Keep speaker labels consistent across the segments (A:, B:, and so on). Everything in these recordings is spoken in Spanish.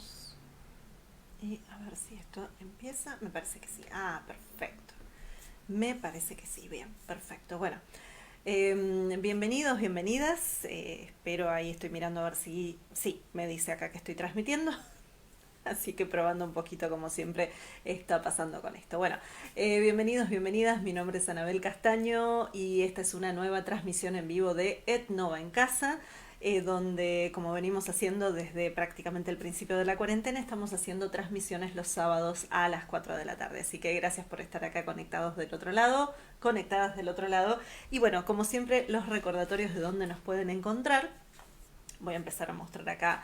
A: probamos. Y a ver si esto empieza. Me parece que sí. Ah, perfecto. Me parece que sí. Bien, perfecto. Bueno, bienvenidos, bienvenidas. Espero ahí estoy mirando a ver si... Sí, me dice acá que estoy transmitiendo. Así que probando un poquito como siempre está pasando con esto. Bueno, bienvenidos, bienvenidas. Mi nombre es Anabel Castaño y esta es una nueva transmisión en vivo de Etnova en casa, donde como venimos haciendo desde prácticamente el principio de la cuarentena, estamos haciendo transmisiones los sábados a las 4 de la tarde. Así que gracias por estar acá conectados del otro lado, conectadas del otro lado. Y bueno, como siempre, los recordatorios de dónde nos pueden encontrar. Voy a empezar a mostrar acá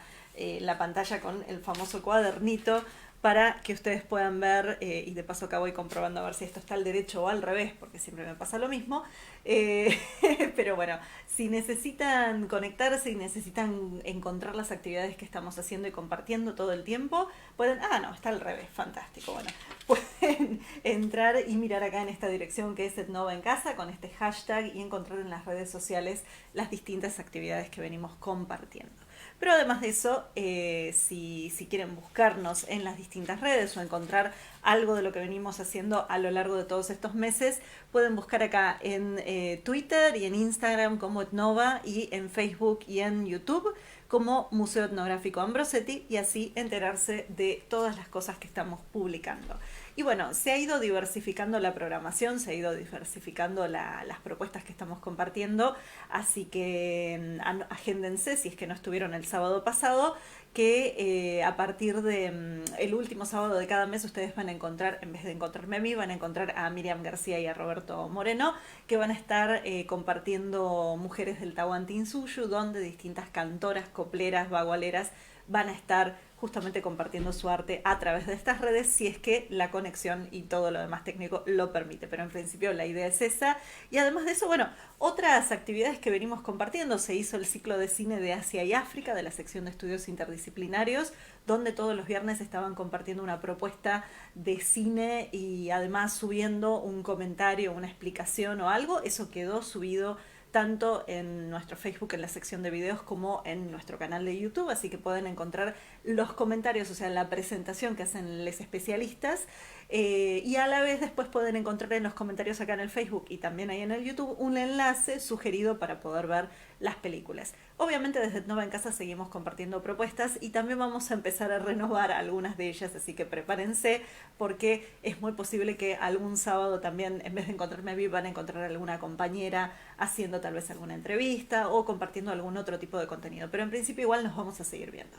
A: la pantalla con el famoso cuadernito para que ustedes puedan ver, y de paso acá voy comprobando a ver si esto está al derecho o al revés, porque siempre me pasa lo mismo. Eh, pero bueno, si necesitan conectarse y necesitan encontrar las actividades que estamos haciendo y compartiendo todo el tiempo, pueden, ah, no, está al revés, fantástico, bueno, pueden entrar y mirar acá en esta dirección que es Etnova en casa con este hashtag y encontrar en las redes sociales las distintas actividades que venimos compartiendo. Pero además de eso, si quieren buscarnos en las distintas redes o encontrar algo de lo que venimos haciendo a lo largo de todos estos meses, pueden buscar acá en Twitter y en Instagram como Etnova y en Facebook y en YouTube como Museo Etnográfico Ambrosetti y así enterarse de todas las cosas que estamos publicando. Y bueno, se ha ido diversificando la programación, se ha ido diversificando las propuestas que estamos compartiendo, así que agéndense si es que no estuvieron el sábado pasado, que a partir de el último sábado de cada mes ustedes van a encontrar, en vez de encontrarme a mí, van a encontrar a Miriam García y a Roberto Moreno, que van a estar compartiendo Mujeres del Tahuantinsuyu, donde distintas cantoras, copleras, bagualeras van a estar justamente compartiendo su arte a través de estas redes si es que la conexión y todo lo demás técnico lo permite, pero en principio la idea es esa. Y además de eso, bueno, otras actividades que venimos compartiendo, se hizo el ciclo de cine de Asia y África de la sección de estudios interdisciplinarios, donde todos los viernes estaban compartiendo una propuesta de cine y además subiendo un comentario, una explicación o algo. Eso quedó subido tanto en nuestro Facebook en la sección de videos como en nuestro canal de YouTube, así que pueden encontrar los comentarios, o sea, la presentación que hacen los especialistas, y a la vez después pueden encontrar en los comentarios acá en el Facebook y también ahí en el YouTube un enlace sugerido para poder ver las películas. Obviamente desde Nova en Casa seguimos compartiendo propuestas y también vamos a empezar a renovar algunas de ellas, así que prepárense porque es muy posible que algún sábado también, en vez de encontrarme a mí, van a encontrar alguna compañera haciendo tal vez alguna entrevista o compartiendo algún otro tipo de contenido, pero en principio igual nos vamos a seguir viendo.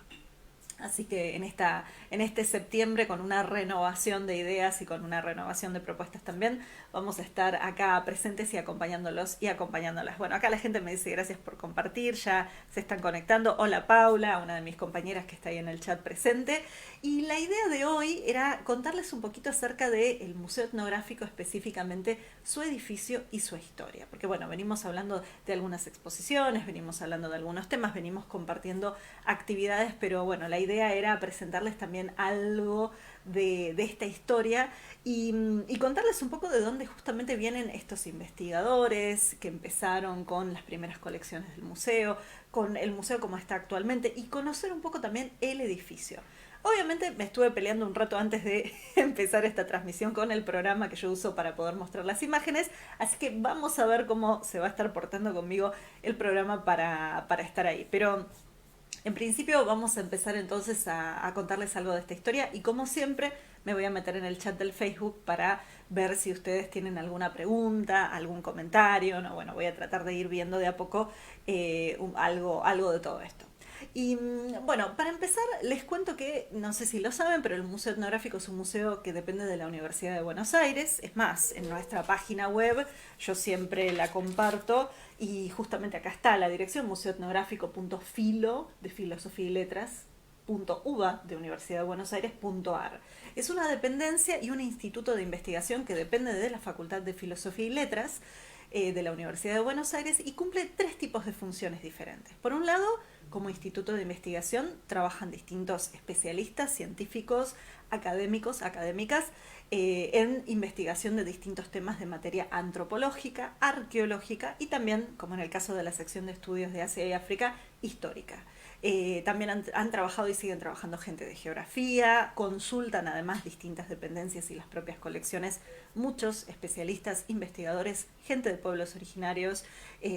A: Así que en este septiembre, con una renovación de ideas y con una renovación de propuestas también, vamos a estar acá presentes y acompañándolos y acompañándolas. Bueno, acá la gente me dice gracias por compartir, ya se están conectando. Hola Paula, una de mis compañeras que está ahí en el chat presente. Y la idea de hoy era contarles un poquito acerca del Museo Etnográfico, específicamente su edificio y su historia. Porque bueno, venimos hablando de algunas exposiciones, venimos hablando de algunos temas, venimos compartiendo actividades, pero bueno, la idea era presentarles también algo de esta historia y contarles un poco de dónde justamente vienen estos investigadores que empezaron con las primeras colecciones del museo, con el museo como está actualmente y conocer un poco también el edificio. Obviamente me estuve peleando un rato antes de empezar esta transmisión con el programa que yo uso para poder mostrar las imágenes, así que vamos a ver cómo se va a estar portando conmigo el programa para estar ahí. Pero en principio vamos a empezar entonces a contarles algo de esta historia y como siempre me voy a meter en el chat del Facebook para ver si ustedes tienen alguna pregunta, algún comentario, no, bueno, voy a tratar de ir viendo de a poco algo de todo esto. Y bueno, para empezar les cuento que, no sé si lo saben, pero el Museo Etnográfico es un museo que depende de la Universidad de Buenos Aires. Es más, en nuestra página web yo siempre la comparto y justamente acá está la dirección museoetnográfico.filo, de filosofía y letras, .uba de Universidad de Buenos Aires.ar. Es una dependencia y un instituto de investigación que depende de la Facultad de Filosofía y Letras de la Universidad de Buenos Aires y cumple tres tipos de funciones diferentes. Por un lado, como instituto de investigación trabajan distintos especialistas, científicos, académicos, académicas, en investigación de distintos temas de materia antropológica, arqueológica y también, como en el caso de la sección de estudios de Asia y África, histórica. También han trabajado y siguen trabajando gente de geografía, consultan además distintas dependencias y las propias colecciones, muchos especialistas, investigadores, gente de pueblos originarios,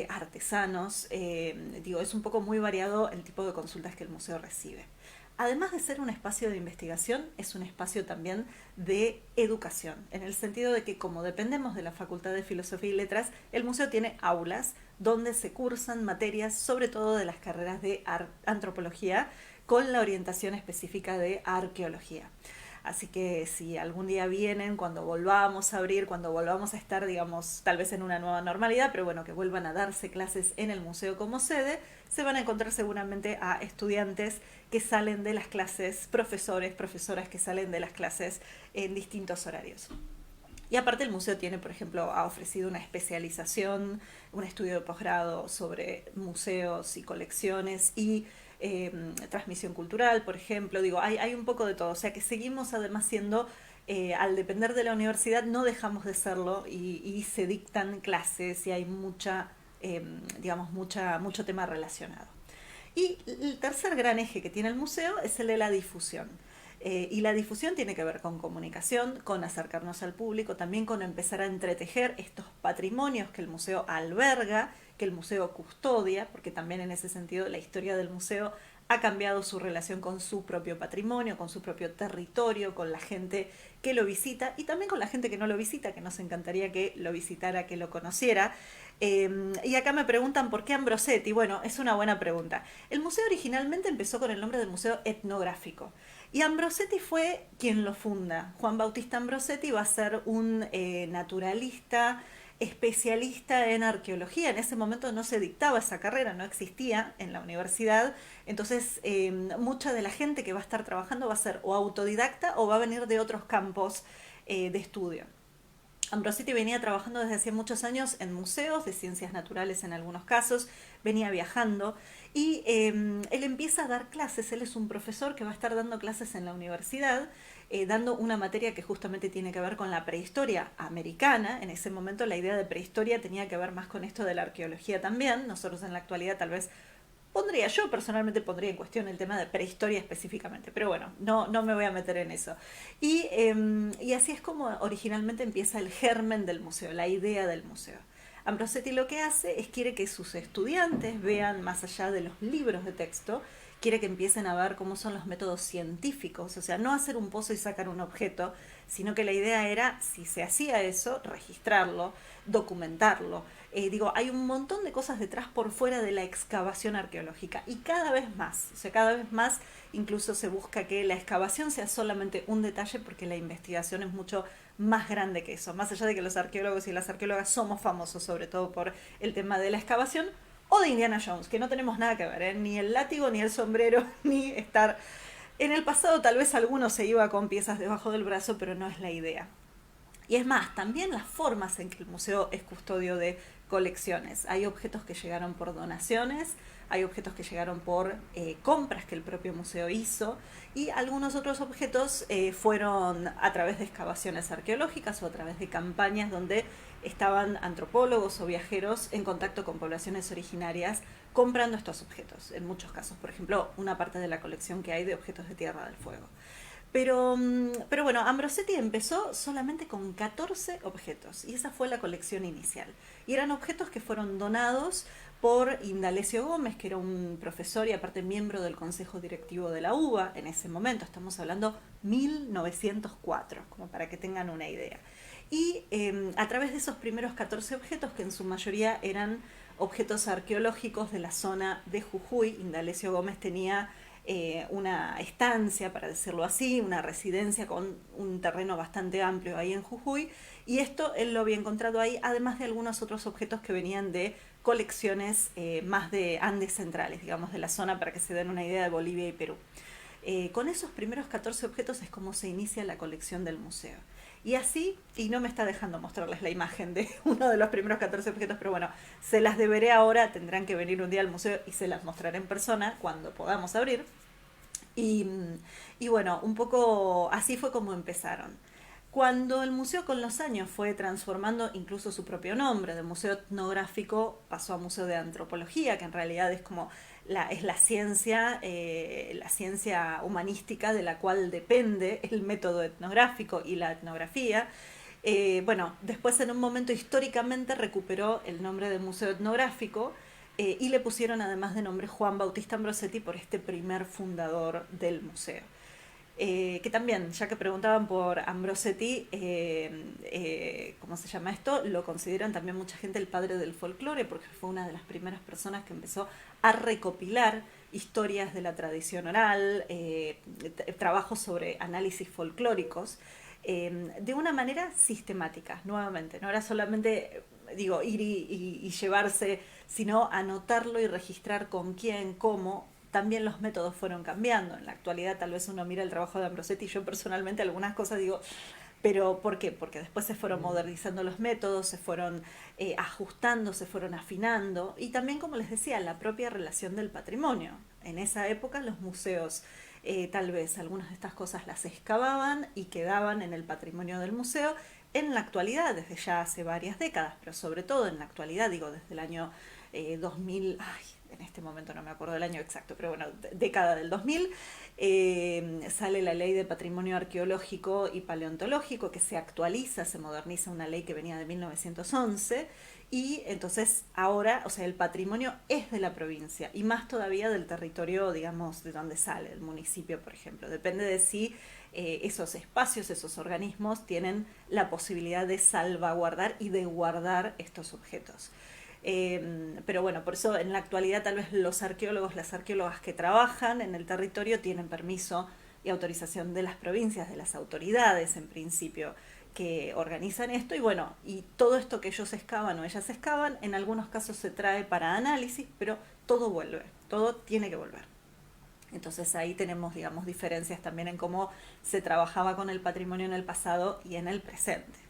A: artesanos, digo, es un poco muy variado el tipo de consultas que el museo recibe. Además de ser un espacio de investigación, es un espacio también de educación, en el sentido de que como dependemos de la Facultad de Filosofía y Letras, el museo tiene aulas donde se cursan materias, sobre todo de las carreras de antropología, con la orientación específica de arqueología. Así que si algún día vienen, cuando volvamos a abrir, cuando volvamos a estar, digamos, tal vez en una nueva normalidad, pero bueno, que vuelvan a darse clases en el museo como sede, se van a encontrar seguramente a estudiantes que salen de las clases, profesores, profesoras que salen de las clases en distintos horarios. Y aparte el museo tiene, por ejemplo, ha ofrecido una especialización, un estudio de posgrado sobre museos y colecciones y transmisión cultural, por ejemplo. Digo, hay un poco de todo. O sea que seguimos además siendo, al depender de la universidad, no dejamos de serlo y se dictan clases y hay digamos, mucho tema relacionado. Y el tercer gran eje que tiene el museo es el de la difusión. Y la difusión tiene que ver con comunicación, con acercarnos al público, también con empezar a entretejer estos patrimonios que el museo alberga, que el museo custodia, porque también en ese sentido la historia del museo ha cambiado su relación con su propio patrimonio, con su propio territorio, con la gente que lo visita y también con la gente que no lo visita, que nos encantaría que lo visitara, que lo conociera. Y acá me preguntan por qué Ambrosetti. Bueno, es una buena pregunta. El museo originalmente empezó con el nombre del Museo Etnográfico. Y Ambrosetti fue quien lo funda. Juan Bautista Ambrosetti va a ser un naturalista, especialista en arqueología. En ese momento no se dictaba esa carrera, no existía en la universidad. Entonces, mucha de la gente que va a estar trabajando va a ser o autodidacta o va a venir de otros campos de estudio. Ambrosetti venía trabajando desde hace muchos años en museos de ciencias naturales en algunos casos, venía viajando y él empieza a dar clases, él es un profesor que va a estar dando clases en la universidad, dando una materia que justamente tiene que ver con la prehistoria americana. En ese momento la idea de prehistoria tenía que ver más con esto de la arqueología también. Nosotros en la actualidad tal vez yo personalmente pondría en cuestión el tema de prehistoria específicamente, pero bueno, no me voy a meter en eso. Y así es como originalmente empieza el germen del museo, la idea del museo. Ambrosetti lo que hace es quiere que sus estudiantes vean más allá de los libros de texto, quiere que empiecen a ver cómo son los métodos científicos, o sea, no hacer un pozo y sacar un objeto, sino que la idea era, si se hacía eso, registrarlo, documentarlo. Digo, hay un montón de cosas detrás por fuera de la excavación arqueológica y cada vez más, o sea, cada vez más incluso se busca que la excavación sea solamente un detalle porque la investigación es mucho más grande que eso, más allá de que los arqueólogos y las arqueólogas somos famosos sobre todo por el tema de la excavación o de Indiana Jones, que no tenemos nada que ver, ¿eh? Ni el látigo, ni el sombrero, ni estar... En el pasado tal vez alguno se iba con piezas debajo del brazo, pero no es la idea. Y es más, también las formas en que el museo es custodio de colecciones. Hay objetos que llegaron por donaciones, hay objetos que llegaron por compras que el propio museo hizo y algunos otros objetos fueron a través de excavaciones arqueológicas o a través de campañas donde estaban antropólogos o viajeros en contacto con poblaciones originarias comprando estos objetos. En muchos casos, por ejemplo, una parte de la colección que hay de objetos de Tierra del Fuego. Pero bueno, Ambrosetti empezó solamente con 14 objetos y esa fue la colección inicial. Y eran objetos que fueron donados por Indalecio Gómez, que era un profesor y aparte miembro del consejo directivo de la UBA en ese momento. Estamos hablando 1904, como para que tengan una idea. Y a través de esos primeros 14 objetos, que en su mayoría eran objetos arqueológicos de la zona de Jujuy, Indalecio Gómez tenía una estancia, para decirlo así, una residencia con un terreno bastante amplio ahí en Jujuy, y esto él lo había encontrado ahí, además de algunos otros objetos que venían de colecciones más de Andes centrales, digamos, de la zona, para que se den una idea de Bolivia y Perú. Con esos primeros 14 objetos es como se inicia la colección del museo. Y así, y no me está dejando mostrarles la imagen de uno de los primeros 14 objetos, pero bueno, se las deberé ahora, tendrán que venir un día al museo y se las mostraré en persona cuando podamos abrir. Y, y bueno, un poco así fue como empezaron. Cuando el museo con los años fue transformando incluso su propio nombre, de museo etnográfico pasó a museo de antropología, que en realidad es como es la ciencia humanística de la cual depende el método etnográfico y la etnografía. Bueno, después en un momento históricamente recuperó el nombre de museo etnográfico y le pusieron además de nombre Juan Bautista Ambrosetti por este primer fundador del museo. Que también, ya que preguntaban por Ambrosetti, ¿cómo se llama esto? Lo consideran también mucha gente el padre del folclore, porque fue una de las primeras personas que empezó a recopilar historias de la tradición oral, trabajos sobre análisis folclóricos, de una manera sistemática, nuevamente. No era solamente, digo, ir y llevarse, sino anotarlo y registrar con quién, cómo. También los métodos fueron cambiando. En la actualidad tal vez uno mira el trabajo de Ambrosetti y yo personalmente algunas cosas digo, pero ¿por qué? Porque después se fueron modernizando los métodos, se fueron ajustando, se fueron afinando y también, como les decía, la propia relación del patrimonio. En esa época los museos tal vez algunas de estas cosas las excavaban y quedaban en el patrimonio del museo. En la actualidad, desde ya hace varias décadas, pero sobre todo en la actualidad, digo desde el año 2000, ay, en este momento no me acuerdo del año exacto, pero bueno, década del 2000, sale la ley de patrimonio arqueológico y paleontológico, que se actualiza, se moderniza una ley que venía de 1911, y entonces ahora, o sea, el patrimonio es de la provincia, y más todavía del territorio, digamos, de donde sale, el municipio, por ejemplo. Depende de si esos espacios, esos organismos tienen la posibilidad de salvaguardar y de guardar estos objetos. Pero bueno, por eso en la actualidad tal vez los arqueólogos, las arqueólogas que trabajan en el territorio tienen permiso y autorización de las provincias, de las autoridades en principio que organizan esto, y bueno, y todo esto que ellos excavan o ellas excavan, en algunos casos se trae para análisis, pero todo vuelve, todo tiene que volver. Entonces ahí tenemos, digamos, diferencias también en cómo se trabajaba con el patrimonio en el pasado y en el presente.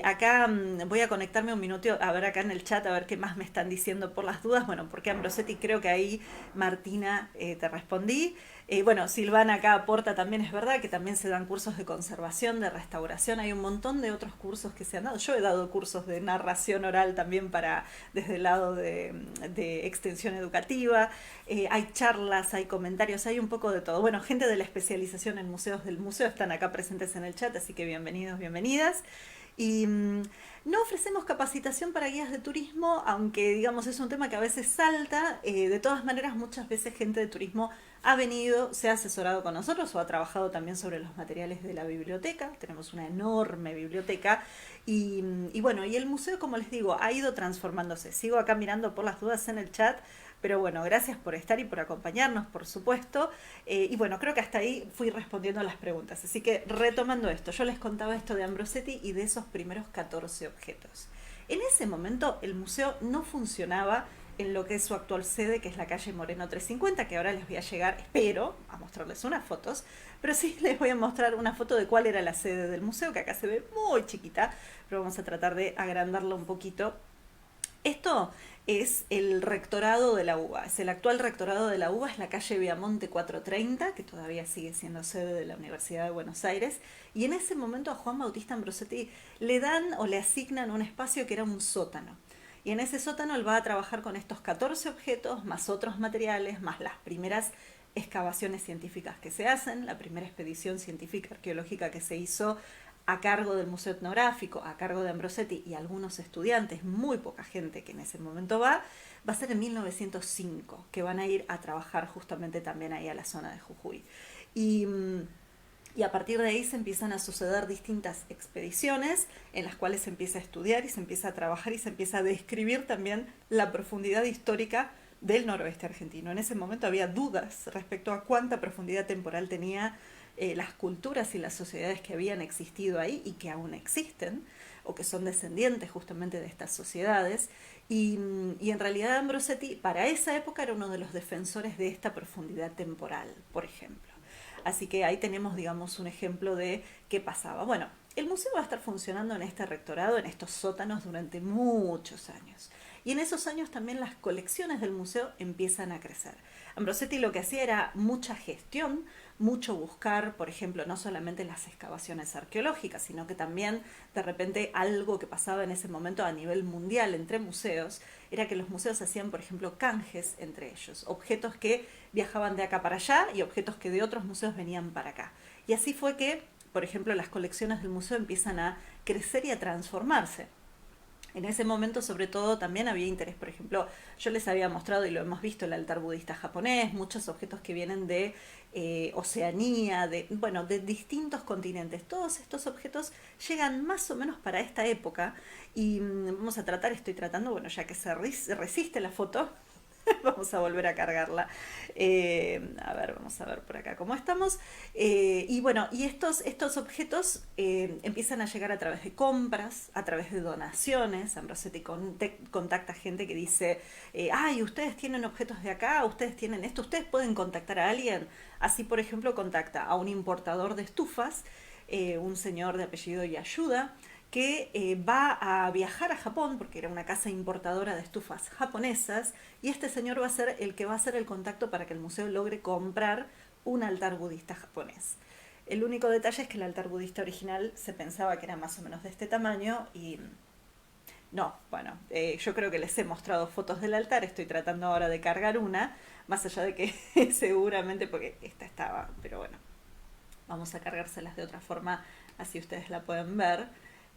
A: Acá voy a conectarme un minuto a ver acá en el chat a ver qué más me están diciendo por las dudas. Bueno, porque Ambrosetti, creo que ahí Martina te respondí. Bueno, Silvana acá aporta también, es verdad que también se dan cursos de conservación, de restauración. Hay un montón de otros cursos que se han dado. Yo he dado cursos de narración oral también para desde el lado de extensión educativa. Hay charlas, hay comentarios, hay un poco de todo. Bueno, gente de la especialización en museos del museo están acá presentes en el chat, así que bienvenidos, bienvenidas. Y no ofrecemos capacitación para guías de turismo, aunque digamos es un tema que a veces salta. De todas maneras, muchas veces gente de turismo ha venido, se ha asesorado con nosotros o ha trabajado también sobre los materiales de la biblioteca. Tenemos una enorme biblioteca y bueno, y el museo, como les digo, ha ido transformándose. Sigo acá mirando por las dudas en el chat. Pero bueno, gracias por estar y por acompañarnos, por supuesto. Y bueno, creo que hasta ahí fui respondiendo a las preguntas. Así que retomando esto, yo les contaba esto de Ambrosetti y de esos primeros 14 objetos. En ese momento el museo no funcionaba en lo que es su actual sede, que es la calle Moreno 350, que ahora les voy a llegar, espero, a mostrarles unas fotos, pero sí les voy a mostrar una foto de cuál era la sede del museo, que acá se ve muy chiquita, pero vamos a tratar de agrandarla un poquito. Esto es el rectorado de la UBA, es el actual rectorado de la UBA, es la calle Viamonte 430, que todavía sigue siendo sede de la Universidad de Buenos Aires, y en ese momento a Juan Bautista Ambrosetti le dan o le asignan un espacio que era un sótano. Y en ese sótano él va a trabajar con estos 14 objetos, más otros materiales, más las primeras excavaciones científicas que se hacen, la primera expedición científica arqueológica que se hizo a cargo del Museo Etnográfico, a cargo de Ambrosetti y algunos estudiantes, muy poca gente que en ese momento va a ser en 1905, que van a ir a trabajar justamente también ahí a la zona de Jujuy. Y a partir de ahí se empiezan a suceder distintas expediciones en las cuales se empieza a estudiar y se empieza a trabajar y se empieza a describir también la profundidad histórica del noroeste argentino. En ese momento había dudas respecto a cuánta profundidad temporal tenía las culturas y las sociedades que habían existido ahí y que aún existen, o que son descendientes justamente de estas sociedades. Y en realidad Ambrosetti para esa época era uno de los defensores de esta profundidad temporal, por ejemplo. Así que ahí tenemos, digamos, un ejemplo de qué pasaba. Bueno, el museo va a estar funcionando en este rectorado, en estos sótanos, durante muchos años. Y en esos años también las colecciones del museo empiezan a crecer. Ambrosetti lo que hacía era mucha gestión, mucho buscar, por ejemplo, no solamente las excavaciones arqueológicas, sino que también de repente algo que pasaba en ese momento a nivel mundial entre museos, era que los museos hacían, por ejemplo, canjes entre ellos, objetos que viajaban de acá para allá y objetos que de otros museos venían para acá. Y así fue que, por ejemplo, las colecciones del museo empiezan a crecer y a transformarse. En ese momento, sobre todo, también había interés. Por ejemplo, yo les había mostrado, y lo hemos visto, el altar budista japonés, muchos objetos que vienen de Oceanía, bueno, de distintos continentes. Todos estos objetos llegan más o menos para esta época y vamos a tratar, estoy tratando, bueno, ya que se resiste la foto, vamos a volver a cargarla. A ver, vamos a ver por acá cómo estamos. Y bueno, y estos objetos empiezan a llegar a través de compras, a través de donaciones. Ambrosetti contacta gente que dice, ay, ustedes tienen objetos de acá, ustedes tienen esto, ustedes pueden contactar a alguien. Así, por ejemplo, contacta a un importador de estufas, un señor de apellido Yasuda, que va a viajar a Japón, porque era una casa importadora de estufas japonesas, y este señor va a ser el que va a hacer el contacto para que el museo logre comprar un altar budista japonés. El único detalle es que el altar budista original se pensaba que era más o menos de este tamaño y no, bueno, yo creo que les he mostrado fotos del altar, estoy tratando ahora de cargar una, más allá de que seguramente, porque esta estaba, pero bueno, vamos a cargárselas de otra forma, así ustedes la pueden ver,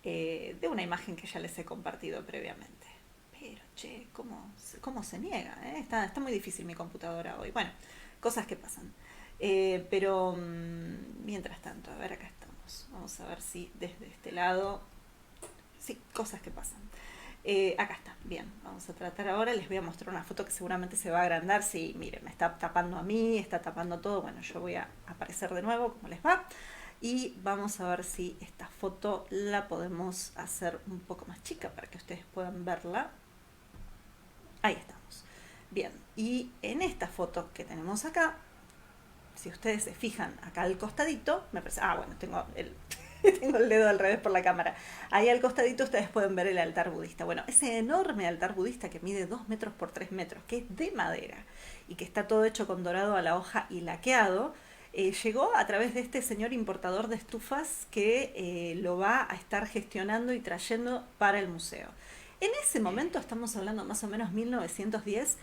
A: de una imagen que ya les he compartido previamente. Pero, che, ¿cómo se niega? Está muy difícil mi computadora hoy. Bueno, cosas que pasan. Pero, mientras tanto, a ver, acá estamos. Vamos a ver si desde este lado... Sí, cosas que pasan. Acá está, bien, vamos a tratar ahora, les voy a mostrar una foto que seguramente se va a agrandar, sí, miren, me está tapando a mí, está tapando todo, bueno, yo voy a aparecer de nuevo, ¿cómo les va? Y vamos a ver si esta foto la podemos hacer un poco más chica para que ustedes puedan verla. Ahí estamos. Bien, y en esta foto que tenemos acá, si ustedes se fijan acá al costadito, me parece, bueno, tengo el dedo al revés por la cámara. Ahí al costadito ustedes pueden ver el altar budista. Bueno, ese enorme altar budista que mide 2 metros por 3 metros, que es de madera y que está todo hecho con dorado a la hoja y laqueado, llegó a través de este señor importador de estufas que lo va a estar gestionando y trayendo para el museo. En ese momento, estamos hablando más o menos 1910,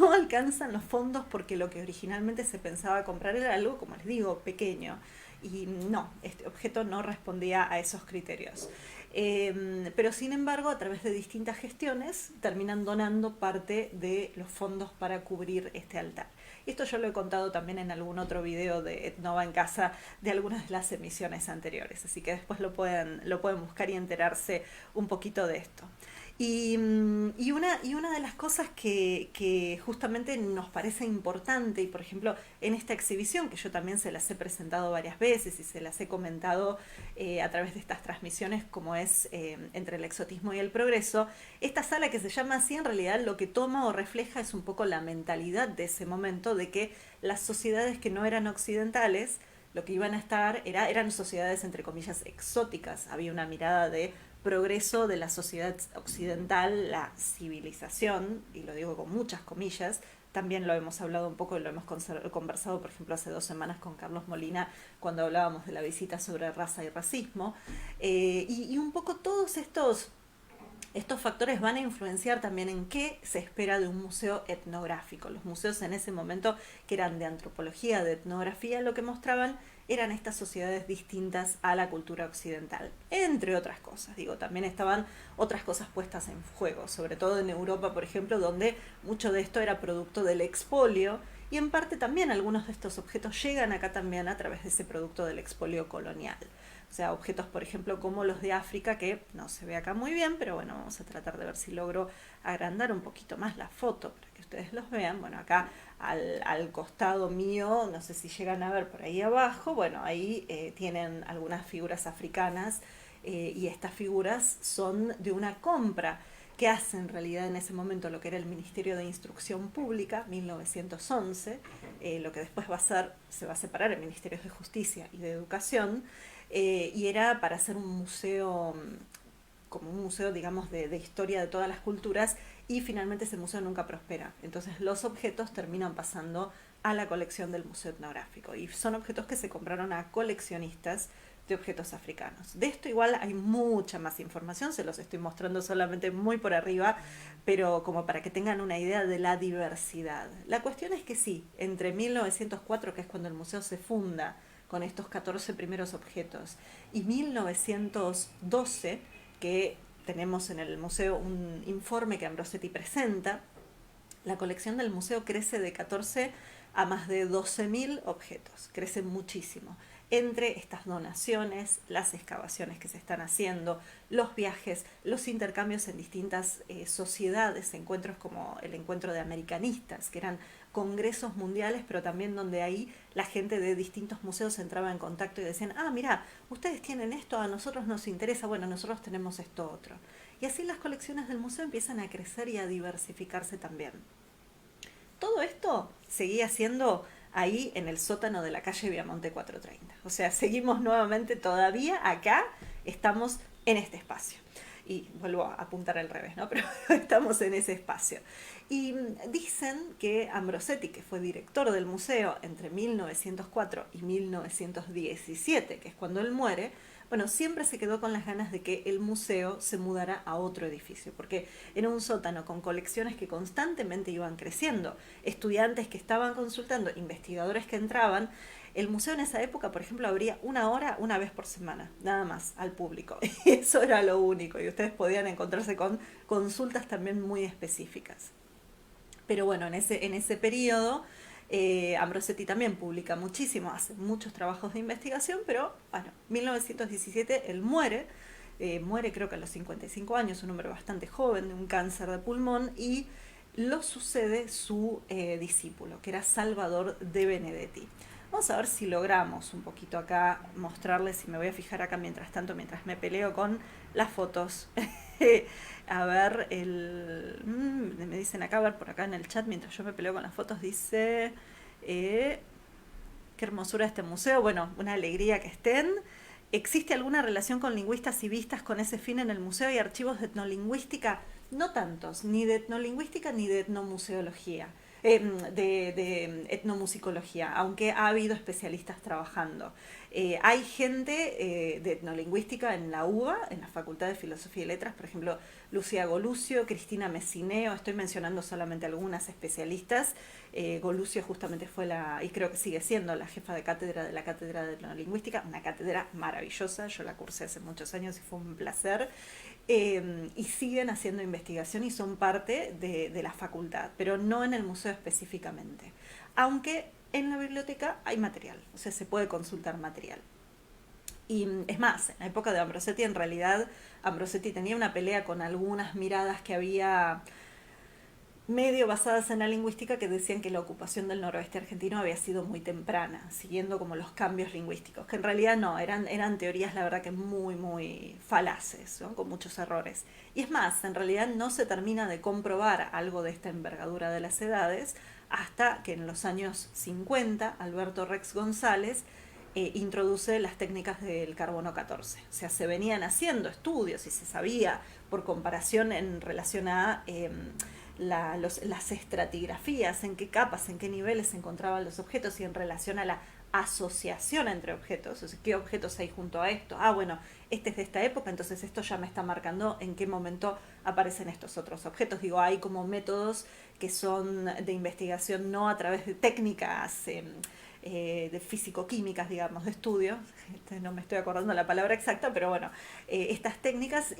A: no alcanzan los fondos porque lo que originalmente se pensaba comprar era algo, como les digo, pequeño. Y no, este objeto no respondía a esos criterios. Pero sin embargo, a través de distintas gestiones, terminan donando parte de los fondos para cubrir este altar. Esto yo lo he contado también en algún otro video de Etnova en Casa de algunas de las emisiones anteriores, así que después lo pueden buscar y enterarse un poquito de esto. Y una de las cosas que justamente nos parece importante, y por ejemplo en esta exhibición, que yo también se las he presentado varias veces y se las he comentado a través de estas transmisiones, como es Entre el exotismo y el progreso, esta sala que se llama así, en realidad lo que toma o refleja es un poco la mentalidad de ese momento, de que las sociedades que no eran occidentales, lo que iban a estar eran sociedades entre comillas exóticas. Había una mirada de progreso de la sociedad occidental, la civilización, y lo digo con muchas comillas. También lo hemos hablado un poco, lo hemos conversado, por ejemplo, hace 2 semanas con Carlos Molina, cuando hablábamos de la visita sobre raza y racismo. Y un poco todos estos factores van a influenciar también en qué se espera de un museo etnográfico. Los museos en ese momento, que eran de antropología, de etnografía, lo que mostraban eran estas sociedades distintas a la cultura occidental, entre otras cosas. Digo, también estaban otras cosas puestas en juego, sobre todo en Europa, por ejemplo, donde mucho de esto era producto del expolio, y en parte también algunos de estos objetos llegan acá también a través de ese producto del expolio colonial. O sea, objetos, por ejemplo, como los de África, que no se ve acá muy bien, pero bueno, vamos a tratar de ver si logro agrandar un poquito más la foto para que ustedes los vean. Bueno, acá al costado mío, no sé si llegan a ver por ahí abajo, bueno, ahí tienen algunas figuras africanas y estas figuras son de una compra que hace en realidad en ese momento lo que era el Ministerio de Instrucción Pública, 1911, lo que después se va a separar en Ministerios de Justicia y de Educación, y era para hacer un museo, como un museo, digamos, de historia de todas las culturas, y finalmente ese museo nunca prospera. Entonces los objetos terminan pasando a la colección del Museo Etnográfico y son objetos que se compraron a coleccionistas de objetos africanos. De esto igual hay mucha más información, se los estoy mostrando solamente muy por arriba, pero como para que tengan una idea de la diversidad. La cuestión es que sí, entre 1904, que es cuando el museo se funda con estos 14 primeros objetos, y 1912, que tenemos en el museo un informe que Ambrosetti presenta, la colección del museo crece de 14 a más de 12.000 objetos, crece muchísimo. Entre estas donaciones, las excavaciones que se están haciendo, los viajes, los intercambios en distintas sociedades, encuentros como el encuentro de americanistas, que eran congresos mundiales, pero también donde ahí la gente de distintos museos entraba en contacto y decían, ah, mira, ustedes tienen esto, a nosotros nos interesa, bueno, nosotros tenemos esto otro. Y así las colecciones del museo empiezan a crecer y a diversificarse también. Todo esto seguía siendo ahí en el sótano de la calle Viamonte 430. O sea, seguimos nuevamente todavía acá, estamos en este espacio. Y vuelvo a apuntar al revés, ¿no? Pero estamos en ese espacio. Y dicen que Ambrosetti, que fue director del museo entre 1904 y 1917, que es cuando él muere, bueno, siempre se quedó con las ganas de que el museo se mudara a otro edificio, porque era un sótano con colecciones que constantemente iban creciendo, estudiantes que estaban consultando, investigadores que entraban. El museo en esa época, por ejemplo, abría una hora una vez por semana, nada más, al público. Y eso era lo único, y ustedes podían encontrarse con consultas también muy específicas. Pero bueno, en ese periodo Ambrosetti también publica muchísimo, hace muchos trabajos de investigación, pero bueno, 1917 él muere, muere creo que a los 55 años, un hombre bastante joven de un cáncer de pulmón, y lo sucede su discípulo, que era Salvador de Benedetti. Vamos a ver si logramos un poquito acá mostrarles, y me voy a fijar acá mientras tanto, mientras me peleo con las fotos. A ver, me dicen acá, a ver por acá en el chat, mientras yo me peleo con las fotos, dice, qué hermosura este museo, bueno, una alegría que estén. ¿Existe alguna relación con lingüistas y vistas con ese fin en el museo y archivos de etnolingüística? No tantos, ni de etnolingüística ni de etnomuseología, de etnomusicología, aunque ha habido especialistas trabajando. Hay gente de etnolingüística en la UBA, en la Facultad de Filosofía y Letras, por ejemplo, Lucía Golucio, Cristina Messineo, estoy mencionando solamente algunas especialistas. Golucio justamente fue y creo que sigue siendo la jefa de cátedra de la Cátedra de Etnolingüística, una cátedra maravillosa, yo la cursé hace muchos años y fue un placer. Y siguen haciendo investigación y son parte de la facultad, pero no en el museo específicamente. Aunque en la biblioteca hay material, o sea, se puede consultar material. Y es más, en la época de Ambrosetti, en realidad, Ambrosetti tenía una pelea con algunas miradas que había medio basadas en la lingüística que decían que la ocupación del noroeste argentino había sido muy temprana, siguiendo como los cambios lingüísticos, que en realidad no, eran teorías la verdad que muy falaces, ¿no? Con muchos errores. Y es más, en realidad no se termina de comprobar algo de esta envergadura de las edades hasta que en los años 50 Alberto Rex González introduce las técnicas del carbono 14. O sea, se venían haciendo estudios y se sabía por comparación en relación a las estratigrafías, en qué capas, en qué niveles se encontraban los objetos y en relación a la asociación entre objetos, o sea, qué objetos hay junto a esto. Ah, bueno, este es de esta época, entonces esto ya me está marcando en qué momento aparecen estos otros objetos. Digo, hay como métodos que son de investigación no a través de técnicas de físico-químicas, digamos, de estudio, no me estoy acordando la palabra exacta, pero bueno, estas técnicas,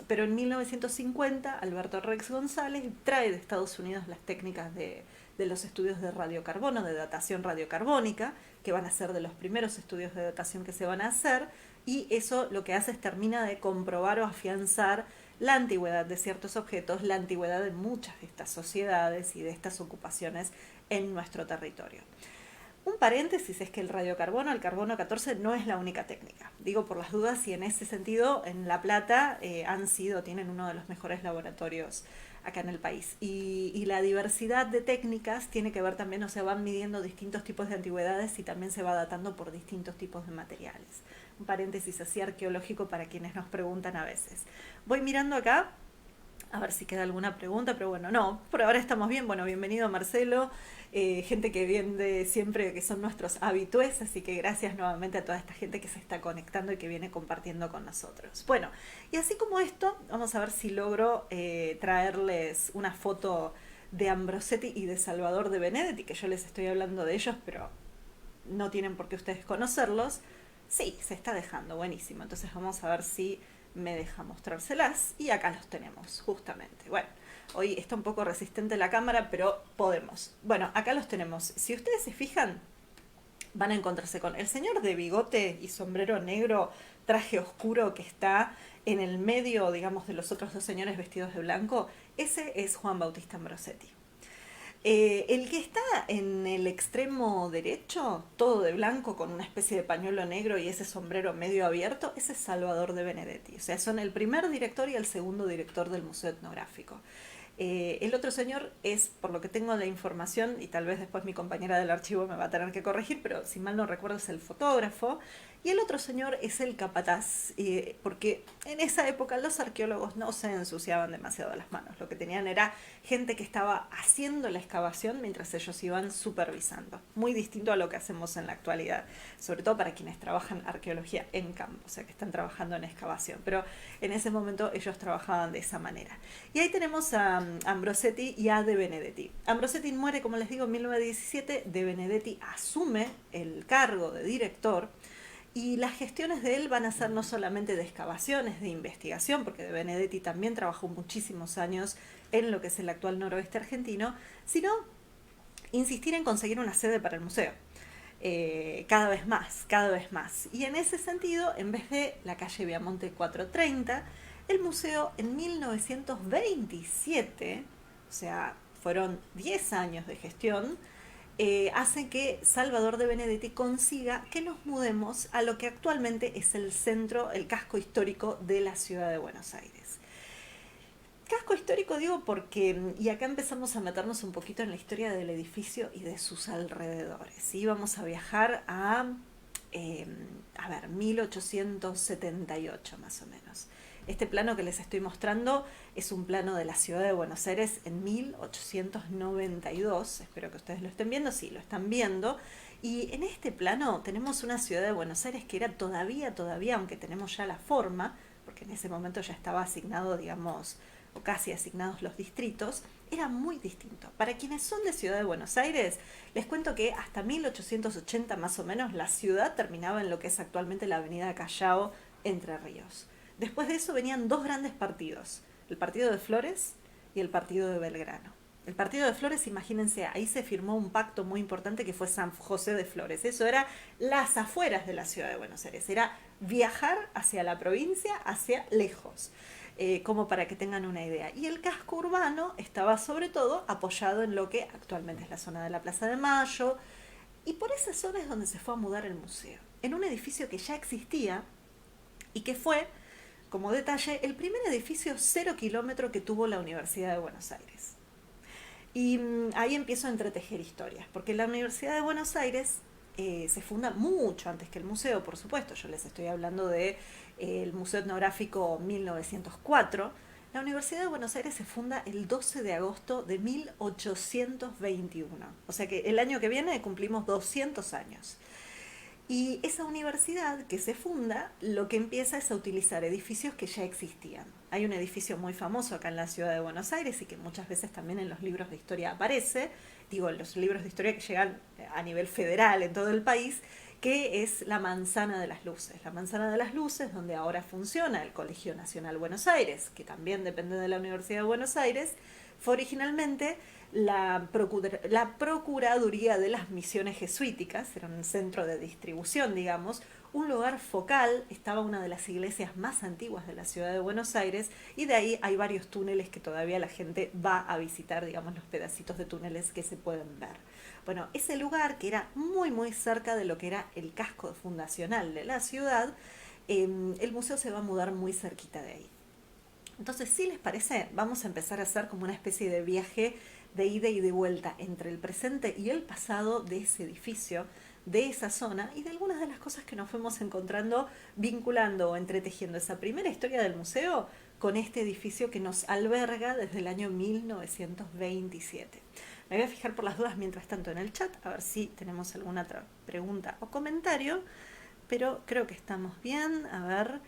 A: pero en 1950 Alberto Rex González trae de Estados Unidos las técnicas de los estudios de radiocarbono, de datación radiocarbónica, que van a ser de los primeros estudios de datación que se van a hacer, y eso lo que hace es termina de comprobar o afianzar la antigüedad de ciertos objetos, la antigüedad de muchas de estas sociedades y de estas ocupaciones en nuestro territorio. Un paréntesis es que el radiocarbono, el carbono 14, no es la única técnica. Digo por las dudas, y en ese sentido, en La Plata tienen uno de los mejores laboratorios acá en el país. Y la diversidad de técnicas tiene que ver también, o sea, van midiendo distintos tipos de antigüedades y también se va datando por distintos tipos de materiales. Un paréntesis así arqueológico para quienes nos preguntan a veces. Voy mirando acá. A ver si queda alguna pregunta, pero bueno, no, por ahora estamos bien. Bueno, bienvenido Marcelo, gente que viene siempre, que son nuestros habitués, así que gracias nuevamente a toda esta gente que se está conectando y que viene compartiendo con nosotros. Bueno, y así como esto, vamos a ver si logro traerles una foto de Ambrosetti y de Salvador de Benedetti, que yo les estoy hablando de ellos, pero no tienen por qué ustedes conocerlos. Sí, se está dejando, buenísimo. Entonces vamos a ver si me deja mostrárselas. Y acá los tenemos, justamente. Bueno, hoy está un poco resistente la cámara, pero podemos. Bueno, acá los tenemos. Si ustedes se fijan, van a encontrarse con el señor de bigote y sombrero negro, traje oscuro que está en el medio, digamos, de los otros dos señores vestidos de blanco. Ese es Juan Bautista Ambrosetti. El que está en el extremo derecho, todo de blanco con una especie de pañuelo negro y ese sombrero medio abierto, ese es Salvador de Benedetti. O sea, son el primer director y el segundo director del Museo Etnográfico. El otro señor es, por lo que tengo la información, y tal vez después mi compañera del archivo me va a tener que corregir, pero si mal no recuerdo es el fotógrafo, y el otro señor es el capataz, porque en esa época los arqueólogos no se ensuciaban demasiado las manos, lo que tenían era gente que estaba haciendo la excavación mientras ellos iban supervisando, muy distinto a lo que hacemos en la actualidad, sobre todo para quienes trabajan arqueología en campo, o sea que están trabajando en excavación, pero en ese momento ellos trabajaban de esa manera. Y ahí tenemos a Ambrosetti y a De Benedetti. Ambrosetti muere, como les digo, en 1917, De Benedetti asume el cargo de director y las gestiones de él van a ser no solamente de excavaciones, de investigación, porque De Benedetti también trabajó muchísimos años en lo que es el actual noroeste argentino, sino insistir en conseguir una sede para el museo. Cada vez más, cada vez más. Y en ese sentido, en vez de la calle Viamonte 430, el museo en 1927, o sea, fueron 10 años de gestión, hace que Salvador de Benedetti consiga que nos mudemos a lo que actualmente es el centro, el casco histórico de la ciudad de Buenos Aires. Casco histórico digo porque, y acá empezamos a meternos un poquito en la historia del edificio y de sus alrededores. Y vamos a viajar a ver, 1878 más o menos. Este plano que les estoy mostrando es un plano de la ciudad de Buenos Aires en 1892. Espero que ustedes lo estén viendo, sí, lo están viendo. Y en este plano tenemos una ciudad de Buenos Aires que era todavía, aunque tenemos ya la forma, porque en ese momento ya estaba asignado, digamos, o casi asignados los distritos, era muy distinto. Para quienes son de Ciudad de Buenos Aires, les cuento que hasta 1880 más o menos la ciudad terminaba en lo que es actualmente la avenida Callao, Entre Ríos. Después de eso venían dos grandes partidos, el partido de Flores y el partido de Belgrano. El partido de Flores, imagínense, ahí se firmó un pacto muy importante que fue San José de Flores. Eso era las afueras de la ciudad de Buenos Aires, era viajar hacia la provincia, hacia lejos. Como para que tengan una idea. Y el casco urbano estaba sobre todo apoyado en lo que actualmente es la zona de la Plaza de Mayo, y por esa zona es donde se fue a mudar el museo, en un edificio que ya existía y que fue, como detalle, el primer edificio 0 kilómetro que tuvo la Universidad de Buenos Aires. Y ahí empiezo a entretejer historias, porque la Universidad de Buenos Aires se funda mucho antes que el museo, por supuesto. Yo les estoy hablando de el Museo Etnográfico 1904. La Universidad de Buenos Aires se funda el 12 de agosto de 1821. O sea que el año que viene cumplimos 200 años. Y esa universidad que se funda, lo que empieza es a utilizar edificios que ya existían. Hay un edificio muy famoso acá en la ciudad de Buenos Aires y que muchas veces también en los libros de historia aparece, digo, en los libros de historia que llegan a nivel federal en todo el país, que es la Manzana de las Luces. La Manzana de las Luces, donde ahora funciona el Colegio Nacional Buenos Aires, que también depende de la Universidad de Buenos Aires, fue originalmente la Procuraduría de las Misiones Jesuíticas, era un centro de distribución, digamos, un lugar focal, estaba una de las iglesias más antiguas de la ciudad de Buenos Aires, y de ahí hay varios túneles que todavía la gente va a visitar, digamos, los pedacitos de túneles que se pueden ver. Bueno, ese lugar que era muy cerca de lo que era el casco fundacional de la ciudad, el museo se va a mudar muy cerquita de ahí. Entonces, si les parece, vamos a empezar a hacer como una especie de viaje de ida y de vuelta entre el presente y el pasado de ese edificio, de esa zona, y de algunas de las cosas que nos fuimos encontrando vinculando o entretejiendo esa primera historia del museo con este edificio que nos alberga desde el año 1927. Me voy a fijar por las dudas mientras tanto en el chat, a ver si tenemos alguna otra pregunta o comentario, pero creo que estamos bien. A ver.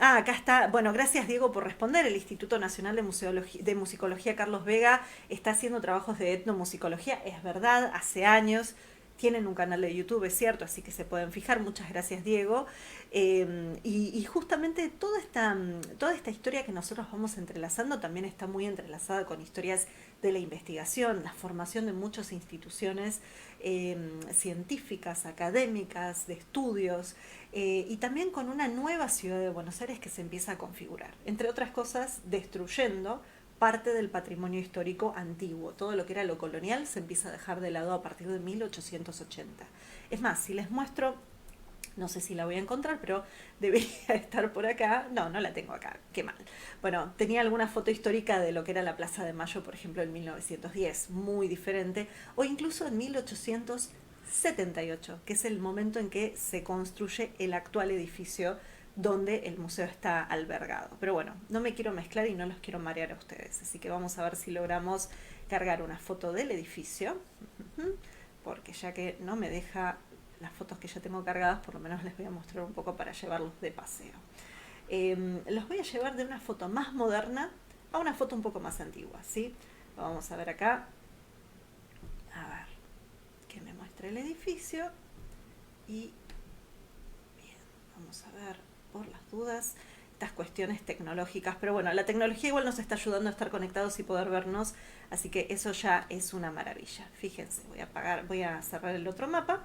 A: Acá está. Bueno, gracias Diego por responder. El Instituto Nacional de Musicología Carlos Vega está haciendo trabajos de etnomusicología. Es verdad, hace años. Tienen un canal de YouTube, es cierto, así que se pueden fijar. Muchas gracias, Diego. Y justamente toda esta historia que nosotros vamos entrelazando también está muy entrelazada con historias de la investigación, la formación de muchas instituciones científicas, académicas, de estudios, y también con una nueva ciudad de Buenos Aires que se empieza a configurar, entre otras cosas destruyendo parte del patrimonio histórico antiguo. Todo lo que era lo colonial se empieza a dejar de lado a partir de 1880. Es más, si les muestro, no sé si la voy a encontrar, pero debería estar por acá. No, no la tengo acá, qué mal. Bueno, tenía alguna foto histórica de lo que era la Plaza de Mayo, por ejemplo, en 1910, muy diferente, o incluso en 1878, que es el momento en que se construye el actual edificio donde el museo está albergado. Pero bueno, no me quiero mezclar y no los quiero marear a ustedes, así que vamos a ver si logramos cargar una foto del edificio, porque ya que no me deja las fotos que ya tengo cargadas, por lo menos les voy a mostrar un poco para llevarlos de paseo. Los voy a llevar de una foto más moderna a una foto un poco más antigua, ¿sí? Vamos a ver acá, a ver, que me muestre el edificio y bien, vamos a ver por las dudas estas cuestiones tecnológicas, pero bueno, la tecnología igual nos está ayudando a estar conectados y poder vernos, así que eso ya es una maravilla. Fíjense, voy a cerrar el otro mapa.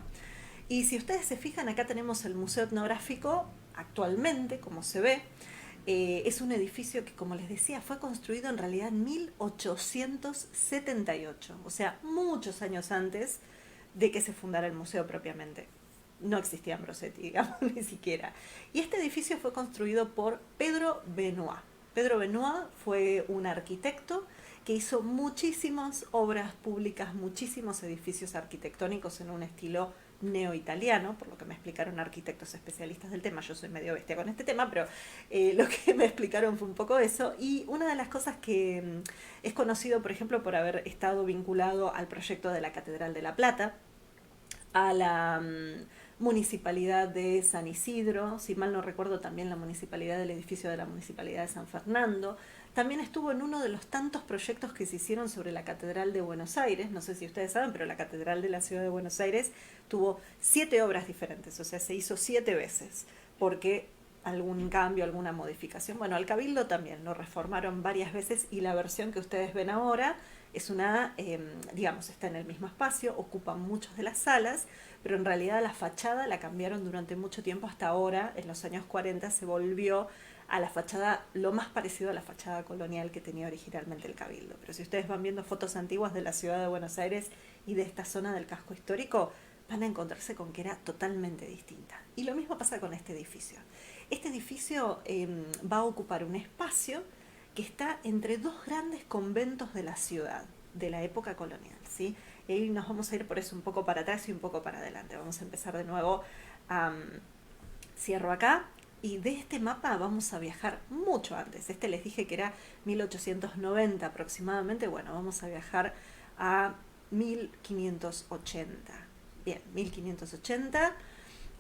A: Y si ustedes se fijan, acá tenemos el Museo Etnográfico actualmente, como se ve. Es un edificio que, como les decía, fue construido en realidad en 1878, o sea, muchos años antes de que se fundara el museo propiamente. No existía Ambrosetti, digamos, ni siquiera. Y este edificio fue construido por Pedro Benoit. Pedro Benoit fue un arquitecto que hizo muchísimas obras públicas, muchísimos edificios arquitectónicos en un estilo neoitaliano, por lo que me explicaron arquitectos especialistas del tema. Yo soy medio bestia con este tema, pero lo que me explicaron fue un poco eso. Y una de las cosas que es conocido, por ejemplo, por haber estado vinculado al proyecto de la Catedral de La Plata, a la municipalidad de San Isidro, si mal no recuerdo también la municipalidad del edificio de la municipalidad de San Fernando. También estuvo en uno de los tantos proyectos que se hicieron sobre la Catedral de Buenos Aires. No sé si ustedes saben, pero la Catedral de la Ciudad de Buenos Aires tuvo 7 obras diferentes, o sea, se hizo 7 veces, porque algún cambio, alguna modificación. Bueno, al Cabildo también lo reformaron varias veces y la versión que ustedes ven ahora es una, digamos, está en el mismo espacio, ocupa muchas de las salas, pero en realidad la fachada la cambiaron durante mucho tiempo. Hasta ahora, en los años 40, se volvió a la fachada lo más parecido a la fachada colonial que tenía originalmente el Cabildo. Pero si ustedes van viendo fotos antiguas de la ciudad de Buenos Aires y de esta zona del casco histórico, van a encontrarse con que era totalmente distinta. Y lo mismo pasa con este edificio. Este edificio va a ocupar un espacio que está entre 2 grandes conventos de la ciudad, de la época colonial, ¿sí? Y ahí nos vamos a ir por eso un poco para atrás y un poco para adelante. Vamos a empezar de nuevo. Cierro acá. Y de este mapa vamos a viajar mucho antes. Este les dije que era 1890 aproximadamente. Bueno, vamos a viajar a 1580. Bien, 1580.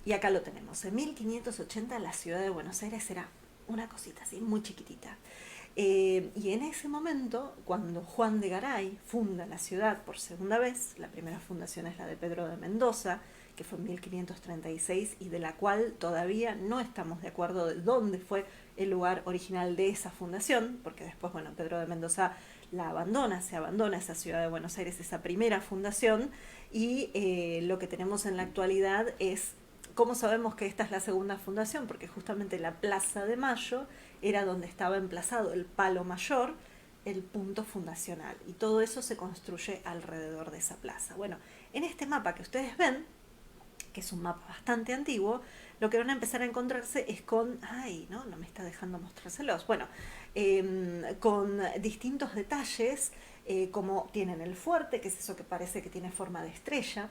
A: Y acá lo tenemos. En 1580 la ciudad de Buenos Aires era una cosita así, muy chiquitita. Y en ese momento, cuando Juan de Garay funda la ciudad por segunda vez, la primera fundación es la de Pedro de Mendoza, que fue en 1536 y de la cual todavía no estamos de acuerdo de dónde fue el lugar original de esa fundación, porque después, bueno, Pedro de Mendoza se abandona esa ciudad de Buenos Aires, esa primera fundación, y lo que tenemos en la actualidad es, ¿cómo sabemos que esta es la segunda fundación? Porque justamente la Plaza de Mayo era donde estaba emplazado el Palo Mayor, el punto fundacional, y todo eso se construye alrededor de esa plaza. Bueno, en este mapa que ustedes ven, que es un mapa bastante antiguo, lo que van a empezar a encontrarse es con, no me está dejando mostrárselos, bueno, con distintos detalles, como tienen el fuerte, que es eso que parece que tiene forma de estrella.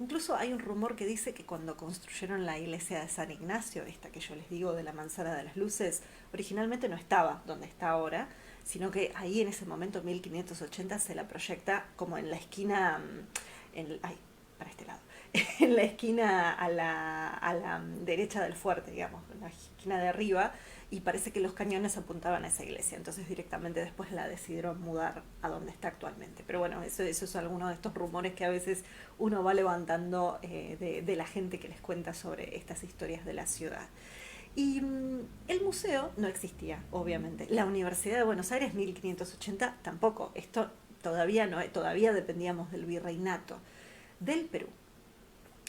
A: Incluso hay un rumor que dice que cuando construyeron la iglesia de San Ignacio, esta que yo les digo de la Manzana de las Luces, originalmente no estaba donde está ahora, sino que ahí en ese momento, 1580, se la proyecta como en la esquina, ay, para este lado, en la esquina a la derecha del fuerte, digamos, en la esquina de arriba, y parece que los cañones apuntaban a esa iglesia, entonces directamente después la decidieron mudar a donde está actualmente. Pero bueno, eso es alguno de estos rumores que a veces uno va levantando de la gente que les cuenta sobre estas historias de la ciudad. Y el museo no existía, obviamente. La Universidad de Buenos Aires, 1580, tampoco. Esto todavía no, todavía dependíamos del virreinato del Perú.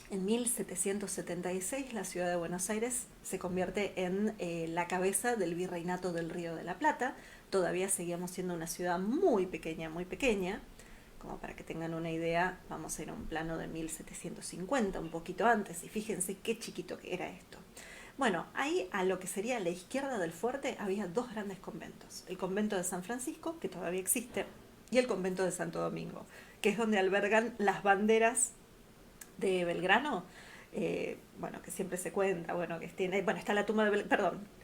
A: En 1776 la ciudad de Buenos Aires se convierte en la cabeza del virreinato del Río de la Plata. Todavía seguíamos siendo una ciudad muy pequeña, muy pequeña. Como para que tengan una idea, vamos a ir a un plano de 1750, un poquito antes, y fíjense qué chiquito que era esto. Bueno, ahí a lo que sería la izquierda del fuerte había dos grandes conventos. El convento de San Francisco, que todavía existe, y el convento de Santo Domingo, que es donde albergan las banderas de Belgrano, bueno, que siempre se cuenta, bueno, que tiene, bueno, está la tumba de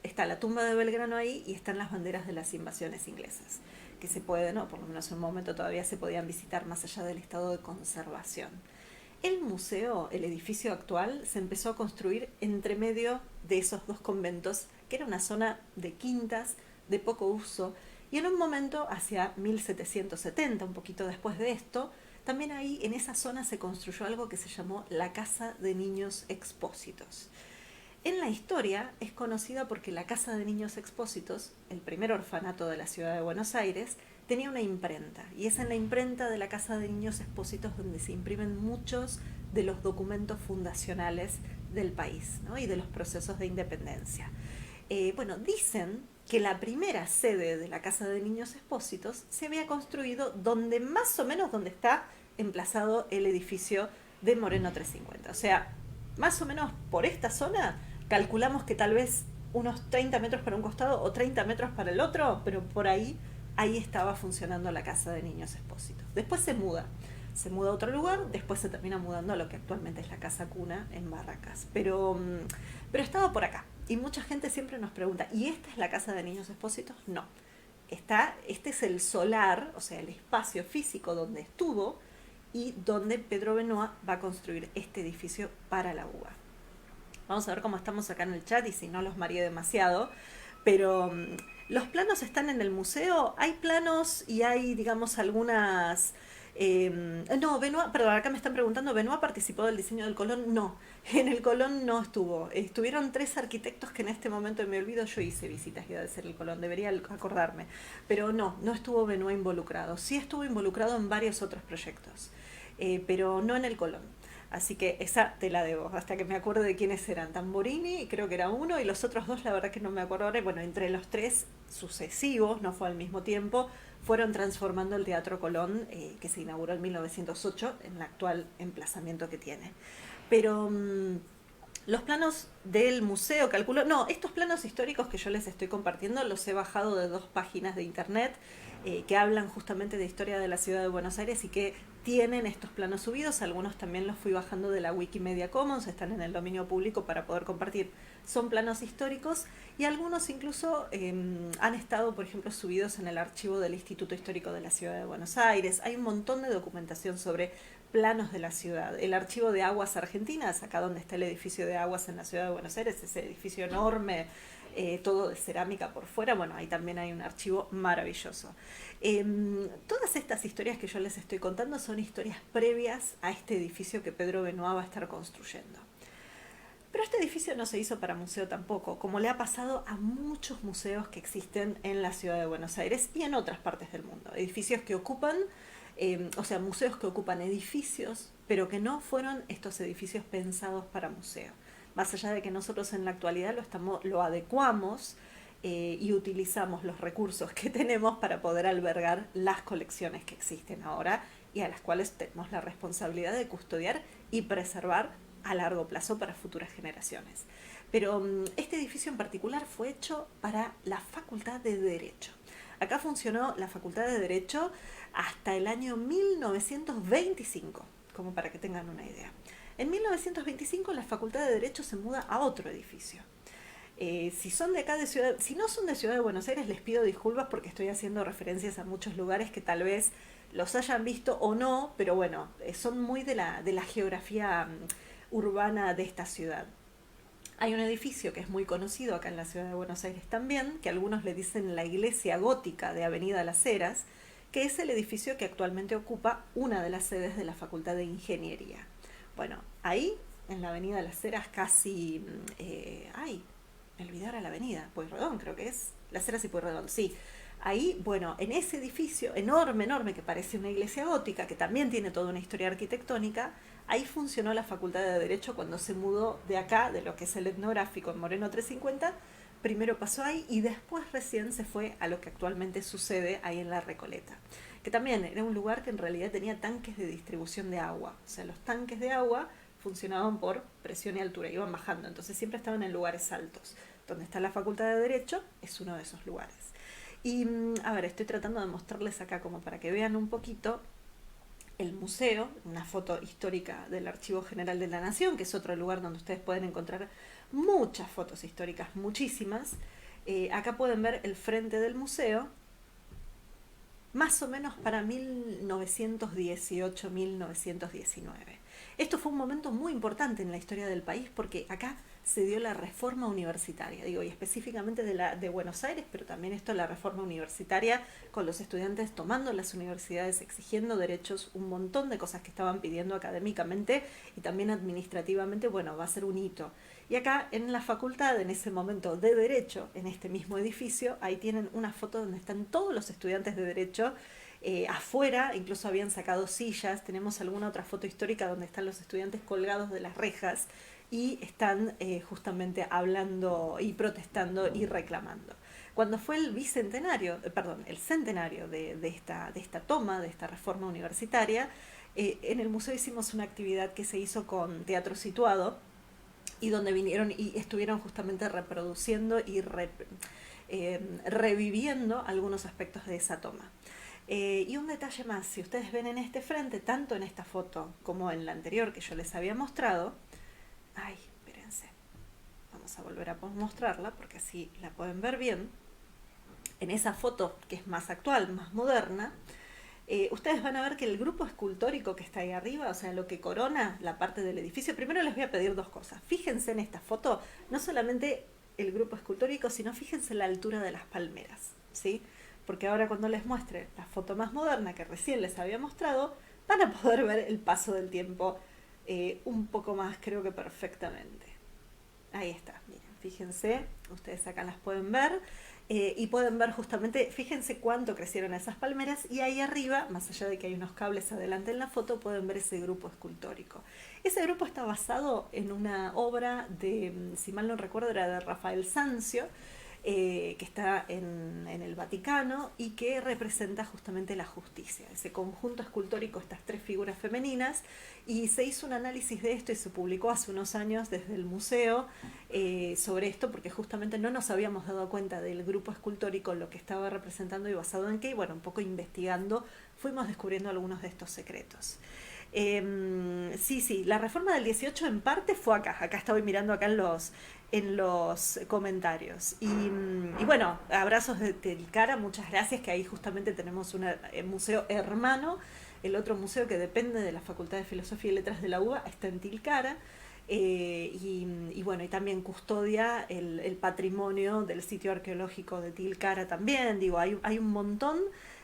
A: está la tumba de Belgrano ahí y están las banderas de las invasiones inglesas, que se pueden, ¿no? Por lo menos en un momento todavía se podían visitar más allá del estado de conservación. El museo, el edificio actual, se empezó a construir entre medio de esos dos conventos, que era una zona de quintas, de poco uso, y en un momento, hacia 1770, un poquito después de esto, también ahí en esa zona se construyó algo que se llamó la Casa de Niños Expósitos. En la historia es conocida porque la Casa de Niños Expósitos, el primer orfanato de la ciudad de Buenos Aires, tenía una imprenta, y es en la imprenta de la Casa de Niños Expósitos donde se imprimen muchos de los documentos fundacionales del país, ¿no? Y de los procesos de independencia. Bueno, dicen que la primera sede de la Casa de Niños Expósitos se había construido donde más o menos donde está emplazado el edificio de Moreno 350. O sea, más o menos por esta zona calculamos que tal vez unos 30 metros para un costado o 30 metros para el otro, pero por ahí estaba funcionando la Casa de Niños Expósitos. Después se muda a otro lugar, después se termina mudando a lo que actualmente es la Casa Cuna en Barracas. Pero estaba por acá. Y mucha gente siempre nos pregunta, ¿y esta es la Casa de Niños Expósitos? No. Este es el solar, o sea, el espacio físico donde estuvo y donde Pedro Benoit va a construir este edificio para la UBA. Vamos a ver cómo estamos acá en el chat y si no los mareé demasiado. Pero los planos están en el museo. Hay planos y hay, digamos, algunas... no, Benoit, perdón, acá me están preguntando, ¿Benoit participó del diseño del Colón? No, en el Colón no estuvo. Estuvieron tres arquitectos que en este momento me olvido, yo hice visitas guiadas de ser el Colón, debería acordarme. Pero no estuvo Benoit involucrado. Sí estuvo involucrado en varios otros proyectos, pero no en el Colón. Así que esa te la debo, hasta que me acuerde de quiénes eran. Tamborini, creo que era uno, y los otros dos, la verdad que no me acuerdo ahora. Bueno, entre los tres sucesivos, no fue al mismo tiempo, fueron transformando el Teatro Colón, que se inauguró en 1908, en el actual emplazamiento que tiene. Pero los planos del museo, calculo... No, estos planos históricos que yo les estoy compartiendo los he bajado de dos páginas de internet que hablan justamente de historia de la ciudad de Buenos Aires y que tienen estos planos subidos. Algunos también los fui bajando de la Wikimedia Commons, están en el dominio público para poder compartir. Son planos históricos y algunos incluso han estado, por ejemplo, subidos en el archivo del Instituto Histórico de la Ciudad de Buenos Aires. Hay un montón de documentación sobre planos de la ciudad. El archivo de Aguas Argentinas, acá donde está el edificio de Aguas en la ciudad de Buenos Aires, ese edificio enorme, todo de cerámica por fuera, bueno, ahí también hay un archivo maravilloso. Todas estas historias que yo les estoy contando son historias previas a este edificio que Pedro Benoit va a estar construyendo. Pero este edificio no se hizo para museo tampoco, como le ha pasado a muchos museos que existen en la ciudad de Buenos Aires y en otras partes del mundo. Edificios que ocupan, o sea, museos que ocupan edificios, pero que no fueron estos edificios pensados para museo. Más allá de que nosotros en la actualidad lo adecuamos y utilizamos los recursos que tenemos para poder albergar las colecciones que existen ahora y a las cuales tenemos la responsabilidad de custodiar y preservar a largo plazo para futuras generaciones. Pero este edificio en particular fue hecho para la Facultad de Derecho. Acá funcionó la Facultad de Derecho hasta el año 1925. como para que tengan una idea. En 1925 la Facultad de Derecho se muda a otro edificio. Si son de acá de Ciudad, si no son de Ciudad de Buenos Aires, les pido disculpas porque estoy haciendo referencias a muchos lugares que tal vez los hayan visto o no, pero bueno, son muy de la geografía urbana de esta ciudad. Hay un edificio que es muy conocido acá en la Ciudad de Buenos Aires también, que algunos le dicen la iglesia gótica de Avenida Las Heras, que es el edificio que actualmente ocupa una de las sedes de la Facultad de Ingeniería. Bueno, ahí, en la Avenida Las Heras, casi... me olvidara la avenida, Pueyrredón creo que es, Las Heras y Pueyrredón, sí. Ahí, bueno, en ese edificio enorme, enorme, que parece una iglesia gótica, que también tiene toda una historia arquitectónica, ahí funcionó la Facultad de Derecho cuando se mudó de acá, de lo que es el etnográfico en Moreno 350, primero pasó ahí y después recién se fue a lo que actualmente sucede ahí en La Recoleta, que también era un lugar que en realidad tenía tanques de distribución de agua, o sea, los tanques de agua funcionaban por presión y altura, iban bajando, entonces siempre estaban en lugares altos. Donde está la Facultad de Derecho es uno de esos lugares. Y a ver, estoy tratando de mostrarles acá como para que vean un poquito el museo, una foto histórica del Archivo General de la Nación, que es otro lugar donde ustedes pueden encontrar muchas fotos históricas, muchísimas. Acá pueden ver el frente del museo, más o menos para 1918-1919. Esto fue un momento muy importante en la historia del país porque acá se dio la reforma universitaria, digo, y específicamente de Buenos Aires, pero también esto la reforma universitaria con los estudiantes tomando las universidades, exigiendo derechos, un montón de cosas que estaban pidiendo académicamente y también administrativamente, bueno, va a ser un hito. Y acá en la facultad, en ese momento de Derecho, en este mismo edificio, ahí tienen una foto donde están todos los estudiantes de Derecho. Afuera incluso habían sacado sillas, tenemos alguna otra foto histórica donde están los estudiantes colgados de las rejas y están justamente hablando y protestando y reclamando. Cuando fue el bicentenario, perdón, el centenario de esta toma, de esta reforma universitaria, en el museo hicimos una actividad que se hizo con teatro situado y donde vinieron y estuvieron justamente reproduciendo y reviviendo algunos aspectos de esa toma. Y un detalle más, si ustedes ven en este frente, tanto en esta foto como en la anterior que yo les había mostrado, ay, espérense, vamos a volver a mostrarla porque así la pueden ver bien. En esa foto que es más actual, más moderna, ustedes van a ver que el grupo escultórico que está ahí arriba, o sea, lo que corona la parte del edificio, primero les voy a pedir dos cosas. Fíjense en esta foto, no solamente el grupo escultórico, sino fíjense la altura de las palmeras, ¿sí? Porque ahora cuando les muestre la foto más moderna que recién les había mostrado, van a poder ver el paso del tiempo un poco más, creo que perfectamente. Ahí está, miren, fíjense, ustedes acá las pueden ver y pueden ver justamente, fíjense cuánto crecieron esas palmeras y ahí arriba, más allá de que hay unos cables adelante en la foto, pueden ver ese grupo escultórico. Ese grupo está basado en una obra de, si mal no recuerdo, era de Rafael Sanzio, que está en el Vaticano y que representa justamente la justicia, ese conjunto escultórico, estas tres figuras femeninas, y se hizo un análisis de esto y se publicó hace unos años desde el museo sobre esto, porque justamente no nos habíamos dado cuenta del grupo escultórico, lo que estaba representando y basado en qué, y bueno, un poco investigando fuimos descubriendo algunos de estos secretos. Sí, la reforma del 18 en parte fue acá estoy mirando acá en los comentarios. Y bueno, abrazos de Tilcara, muchas gracias, que ahí justamente tenemos un museo hermano, el otro museo que depende de la Facultad de Filosofía y Letras de la UBA está en Tilcara. Y bueno, y también custodia el patrimonio del sitio arqueológico de Tilcara también, digo, hay un montón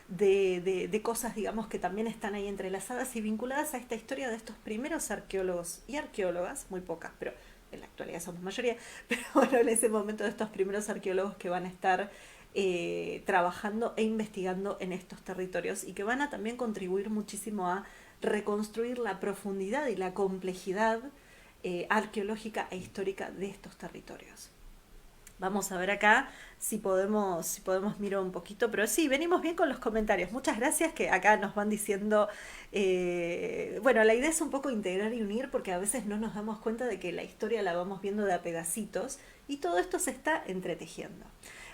A: de cosas, digamos, que también están ahí entrelazadas y vinculadas a esta historia de estos primeros arqueólogos y arqueólogas, muy pocas, pero en la actualidad somos mayoría, pero bueno, en ese momento de estos primeros arqueólogos que van a estar trabajando e investigando en estos territorios y que van a también contribuir muchísimo a reconstruir la profundidad y la complejidad arqueológica e histórica de estos territorios. Vamos a ver acá si podemos mirar un poquito, pero sí, venimos bien con los comentarios. Muchas gracias que acá nos van diciendo, bueno, la idea es un poco integrar y unir porque a veces no nos damos cuenta de que la historia la vamos viendo de a pedacitos y todo esto se está entretejiendo.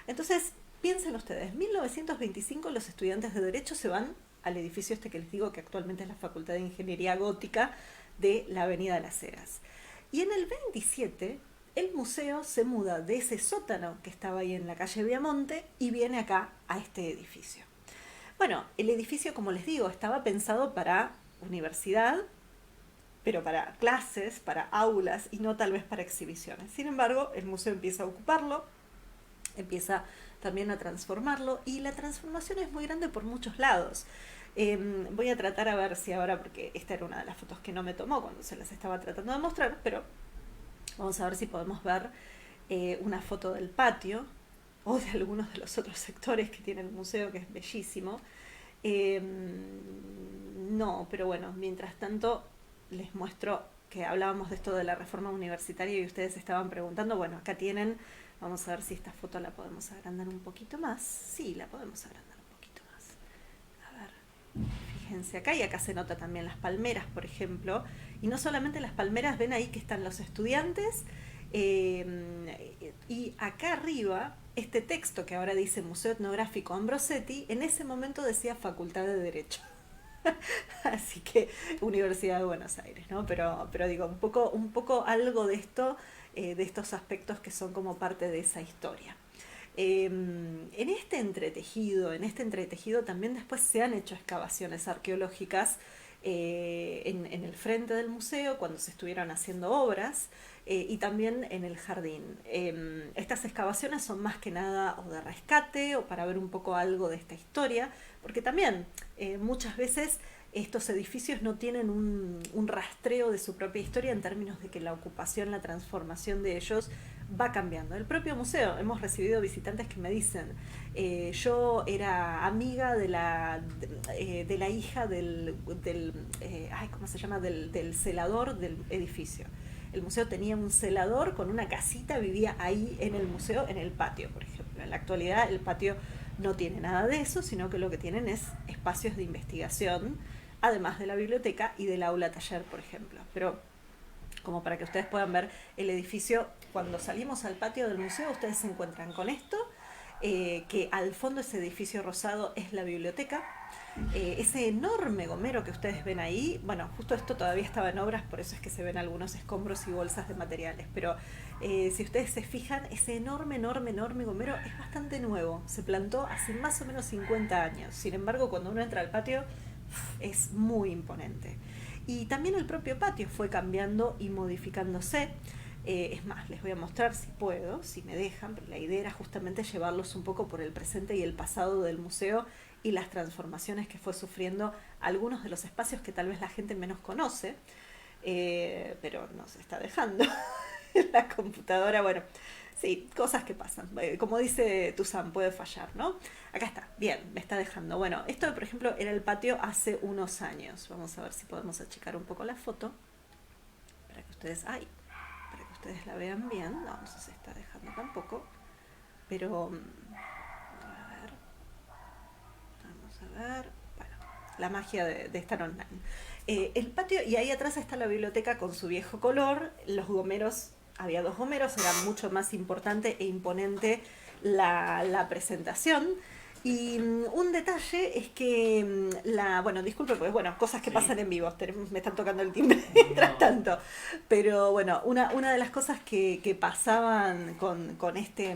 A: Entonces, piensen ustedes, 1925 los estudiantes de Derecho se van al edificio este que les digo que actualmente es la Facultad de Ingeniería Gótica de la Avenida de las Heras. Y en el 27 el museo se muda de ese sótano que estaba ahí en la calle Viamonte y viene acá a este edificio. Bueno, el edificio, como les digo, estaba pensado para universidad, pero para clases, para aulas y no tal vez para exhibiciones. Sin embargo, el museo empieza a ocuparlo, empieza también a transformarlo y la transformación es muy grande por muchos lados. Voy a tratar a ver si ahora, porque esta era una de las fotos que no me tomó cuando se las estaba tratando de mostrar, pero vamos a ver si podemos ver una foto del patio o de algunos de los otros sectores que tiene el museo, que es bellísimo. No, pero bueno, mientras tanto les muestro que hablábamos de esto de la reforma universitaria y ustedes estaban preguntando, bueno, acá tienen, vamos a ver si esta foto la podemos agrandar un poquito más. Sí, la podemos agrandar un poquito más. A ver, fíjense acá, y acá se nota también las palmeras, por ejemplo, y no solamente las palmeras, ven ahí que están los estudiantes, y acá arriba, este texto que ahora dice Museo Etnográfico Ambrosetti, en ese momento decía Facultad de Derecho. Así que Universidad de Buenos Aires, ¿no? Pero digo, un poco algo de esto, de estos aspectos que son como parte de esa historia. En este entretejido también después se han hecho excavaciones arqueológicas en el frente del museo cuando se estuvieron haciendo obras, y también en el jardín. Estas excavaciones son más que nada o de rescate o para ver un poco algo de esta historia, porque también muchas veces estos edificios no tienen un rastreo de su propia historia en términos de que la ocupación, la transformación de ellos va cambiando. El propio museo, hemos recibido visitantes que me dicen, yo era amiga de la hija ¿cómo se llama? Del celador del edificio. El museo tenía un celador con una casita, vivía ahí en el museo, en el patio, por ejemplo. En la actualidad el patio no tiene nada de eso, sino que lo que tienen es espacios de investigación, además de la biblioteca y del aula taller, por ejemplo. Pero como para que ustedes puedan ver el edificio, cuando salimos al patio del museo, ustedes se encuentran con esto, que al fondo ese edificio rosado es la biblioteca. Ese enorme gomero que ustedes ven ahí, bueno, justo esto todavía estaba en obras, por eso es que se ven algunos escombros y bolsas de materiales, pero si ustedes se fijan, ese enorme gomero es bastante nuevo, se plantó hace más o menos 50 años, sin embargo cuando uno entra al patio es muy imponente. Y también el propio patio fue cambiando y modificándose. Es más, les voy a mostrar si puedo, si me dejan, pero la idea era justamente llevarlos un poco por el presente y el pasado del museo y las transformaciones que fue sufriendo algunos de los espacios que tal vez la gente menos conoce, pero no se está dejando. La computadora, bueno, sí, cosas que pasan. Como dice Tuzán, puede fallar, ¿no? Acá está, bien, me está dejando. Bueno, esto, por ejemplo, era el patio hace unos años. Vamos a ver si podemos achicar un poco la foto para que ustedes, para que ustedes la vean bien. No sé si se está dejando tampoco, pero a ver, vamos a ver. Bueno, la magia de estar online. El patio, y ahí atrás está la biblioteca con su viejo color, los gomeros. Había 2 gomeros, era mucho más importante e imponente la presentación. Y un detalle es que bueno, disculpe, pues bueno, cosas que pasan en vivo, me están tocando el timbre mientras tanto. Pero bueno, una de las cosas que pasaban con este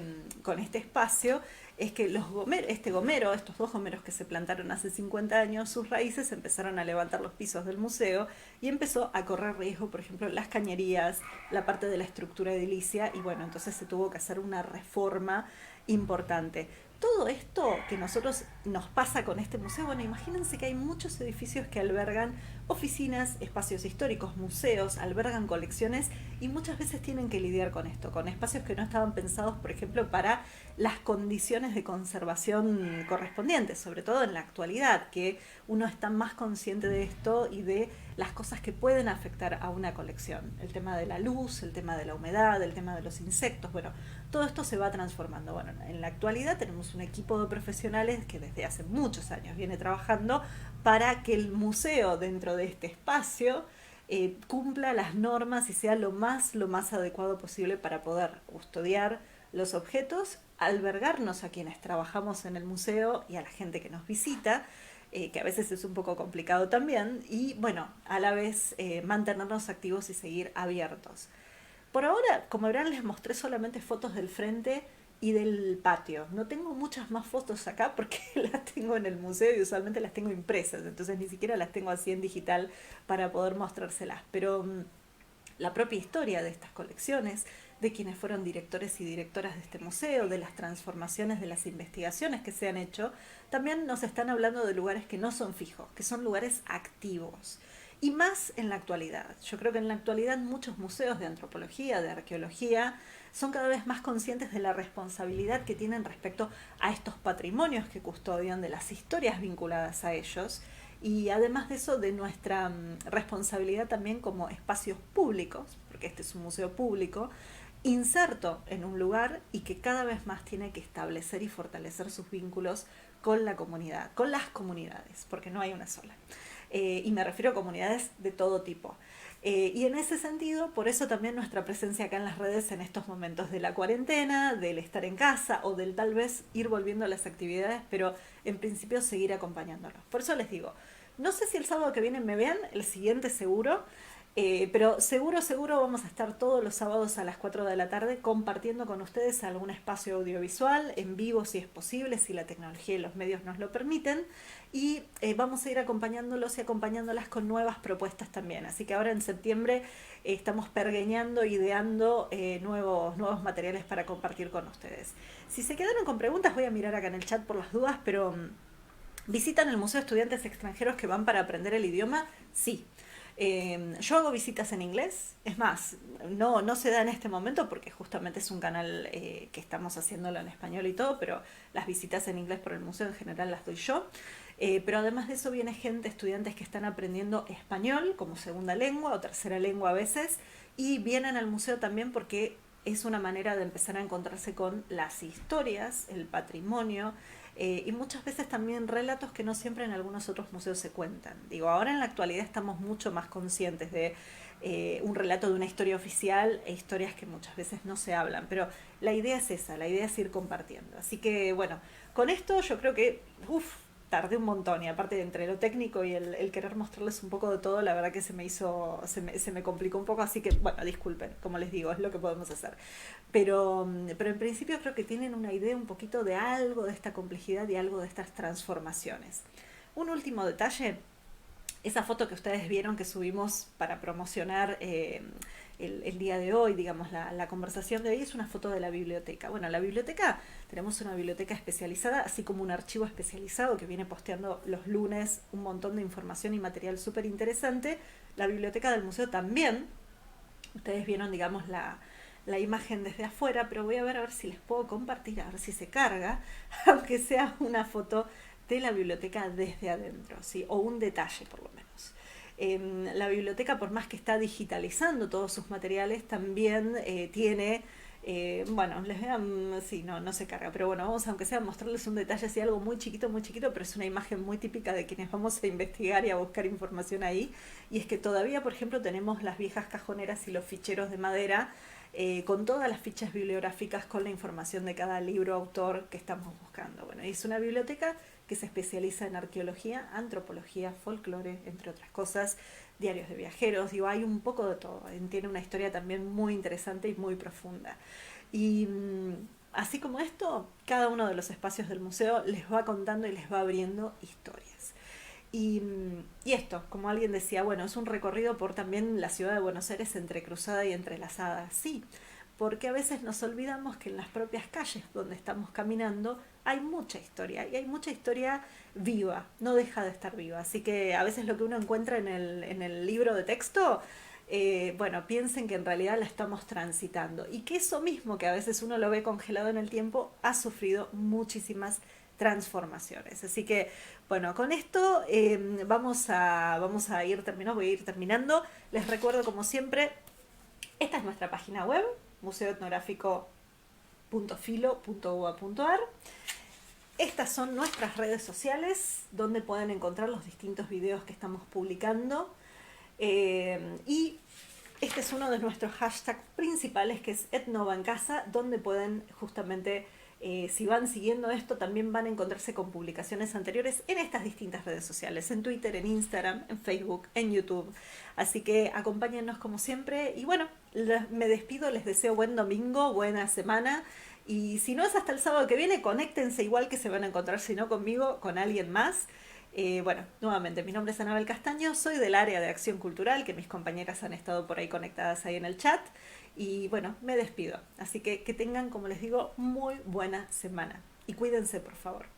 A: espacio es que estos 2 gomeros que se plantaron hace 50 años, sus raíces empezaron a levantar los pisos del museo y empezó a correr riesgo, por ejemplo, las cañerías, la parte de la estructura edilicia, y bueno, entonces se tuvo que hacer una reforma importante. Todo esto que nos pasa con este museo, bueno, imagínense que hay muchos edificios que albergan oficinas, espacios históricos, museos, albergan colecciones y muchas veces tienen que lidiar con esto, con espacios que no estaban pensados, por ejemplo, para las condiciones de conservación correspondientes, sobre todo en la actualidad, que uno está más consciente de esto y de las cosas que pueden afectar a una colección. El tema de la luz, el tema de la humedad, el tema de los insectos, bueno, todo esto se va transformando. Bueno, en la actualidad tenemos un equipo de profesionales que desde hace muchos años viene trabajando para que el museo dentro de este espacio cumpla las normas y sea lo más adecuado posible para poder custodiar los objetos, albergarnos a quienes trabajamos en el museo y a la gente que nos visita, que a veces es un poco complicado también, y bueno, a la vez mantenernos activos y seguir abiertos. Por ahora, como verán, les mostré solamente fotos del frente y del patio. No tengo muchas más fotos acá porque las tengo en el museo y usualmente las tengo impresas, entonces ni siquiera las tengo así en digital para poder mostrárselas. Pero la propia historia de estas colecciones, de quienes fueron directores y directoras de este museo, de las transformaciones, de las investigaciones que se han hecho, también nos están hablando de lugares que no son fijos, que son lugares activos. Y más en la actualidad. Yo creo que en la actualidad muchos museos de antropología, de arqueología, son cada vez más conscientes de la responsabilidad que tienen respecto a estos patrimonios que custodian, de las historias vinculadas a ellos, y además de eso de nuestra responsabilidad también como espacios públicos, porque este es un museo público, inserto en un lugar y que cada vez más tiene que establecer y fortalecer sus vínculos con la comunidad, con las comunidades, porque no hay una sola. Y me refiero a comunidades de todo tipo. Y en ese sentido, por eso también nuestra presencia acá en las redes en estos momentos de la cuarentena, del estar en casa o del tal vez ir volviendo a las actividades, pero en principio seguir acompañándolos. Por eso les digo, no sé si el sábado que viene me vean, el siguiente seguro, pero seguro vamos a estar todos los sábados a las 4 de la tarde compartiendo con ustedes algún espacio audiovisual, en vivo si es posible, si la tecnología y los medios nos lo permiten, y vamos a ir acompañándolos y acompañándolas con nuevas propuestas también. Así que ahora en septiembre estamos pergeñando, ideando nuevos materiales para compartir con ustedes. Si se quedaron con preguntas, voy a mirar acá en el chat por las dudas, pero ¿visitan el Museo de Estudiantes Extranjeros que van para aprender el idioma? Sí. Yo hago visitas en inglés, es más, no se da en este momento porque justamente es un canal que estamos haciéndolo en español y todo, pero las visitas en inglés por el museo en general las doy yo. Pero además de eso viene gente, estudiantes que están aprendiendo español como segunda lengua o tercera lengua a veces, y vienen al museo también porque es una manera de empezar a encontrarse con las historias, el patrimonio, y muchas veces también relatos que no siempre en algunos otros museos se cuentan. Digo, ahora en la actualidad estamos mucho más conscientes de un relato de una historia oficial e historias que muchas veces no se hablan, pero la idea es esa, la idea es ir compartiendo. Así que bueno, con esto yo creo que tardé un montón, y aparte de entre lo técnico y el querer mostrarles un poco de todo, la verdad que se me complicó un poco, así que bueno, disculpen, como les digo, es lo que podemos hacer. Pero en principio creo que tienen una idea un poquito de algo de esta complejidad y algo de estas transformaciones. Un último detalle, esa foto que ustedes vieron que subimos para promocionar el día de hoy, digamos, la conversación de hoy, es una foto de la biblioteca. Bueno, la biblioteca, tenemos una biblioteca especializada, así como un archivo especializado que viene posteando los lunes un montón de información y material súper interesante. La biblioteca del museo también, ustedes vieron, digamos, la imagen desde afuera, pero voy a ver si les puedo compartir, a ver si se carga, aunque sea una foto de la biblioteca desde adentro, ¿sí? O un detalle por lo menos. La biblioteca, por más que está digitalizando todos sus materiales, también tiene, bueno, les vean, sí, no se carga, pero bueno, vamos aunque sea a mostrarles un detalle, así algo muy chiquito, pero es una imagen muy típica de quienes vamos a investigar y a buscar información ahí, y es que todavía, por ejemplo, tenemos las viejas cajoneras y los ficheros de madera, con todas las fichas bibliográficas, con la información de cada libro, autor que estamos buscando. Bueno, es una biblioteca que se especializa en arqueología, antropología, folclore, entre otras cosas, diarios de viajeros, digo, hay un poco de todo, tiene una historia también muy interesante y muy profunda. Y así como esto, cada uno de los espacios del museo les va contando y les va abriendo historias. Y esto, como alguien decía, bueno, es un recorrido por también la ciudad de Buenos Aires entrecruzada y entrelazada. Sí, porque a veces nos olvidamos que en las propias calles donde estamos caminando hay mucha historia, y hay mucha historia viva, no deja de estar viva. Así que a veces lo que uno encuentra en el libro de texto, bueno, piensen que en realidad la estamos transitando, y que eso mismo que a veces uno lo ve congelado en el tiempo ha sufrido muchísimas transformaciones. Así que bueno, con esto vamos a ir terminando, voy a ir terminando. Les recuerdo, como siempre, esta es nuestra página web, museoetnográfico.filo.ua.ar. Estas son nuestras redes sociales, donde pueden encontrar los distintos videos que estamos publicando. Y este es uno de nuestros hashtags principales, que es Etnova en Casa, donde pueden justamente Si van siguiendo esto, también van a encontrarse con publicaciones anteriores en estas distintas redes sociales, en Twitter, en Instagram, en Facebook, en YouTube. Así que acompáñennos como siempre. Y bueno, me despido, les deseo buen domingo, buena semana. Y si no es hasta el sábado que viene, conéctense igual que se van a encontrar, si no conmigo, con alguien más. Bueno, nuevamente, mi nombre es Anabel Castaño, soy del área de acción cultural, que mis compañeras han estado por ahí conectadas ahí en el chat. Y bueno, me despido. Así que tengan, como les digo, muy buena semana. Y cuídense, por favor.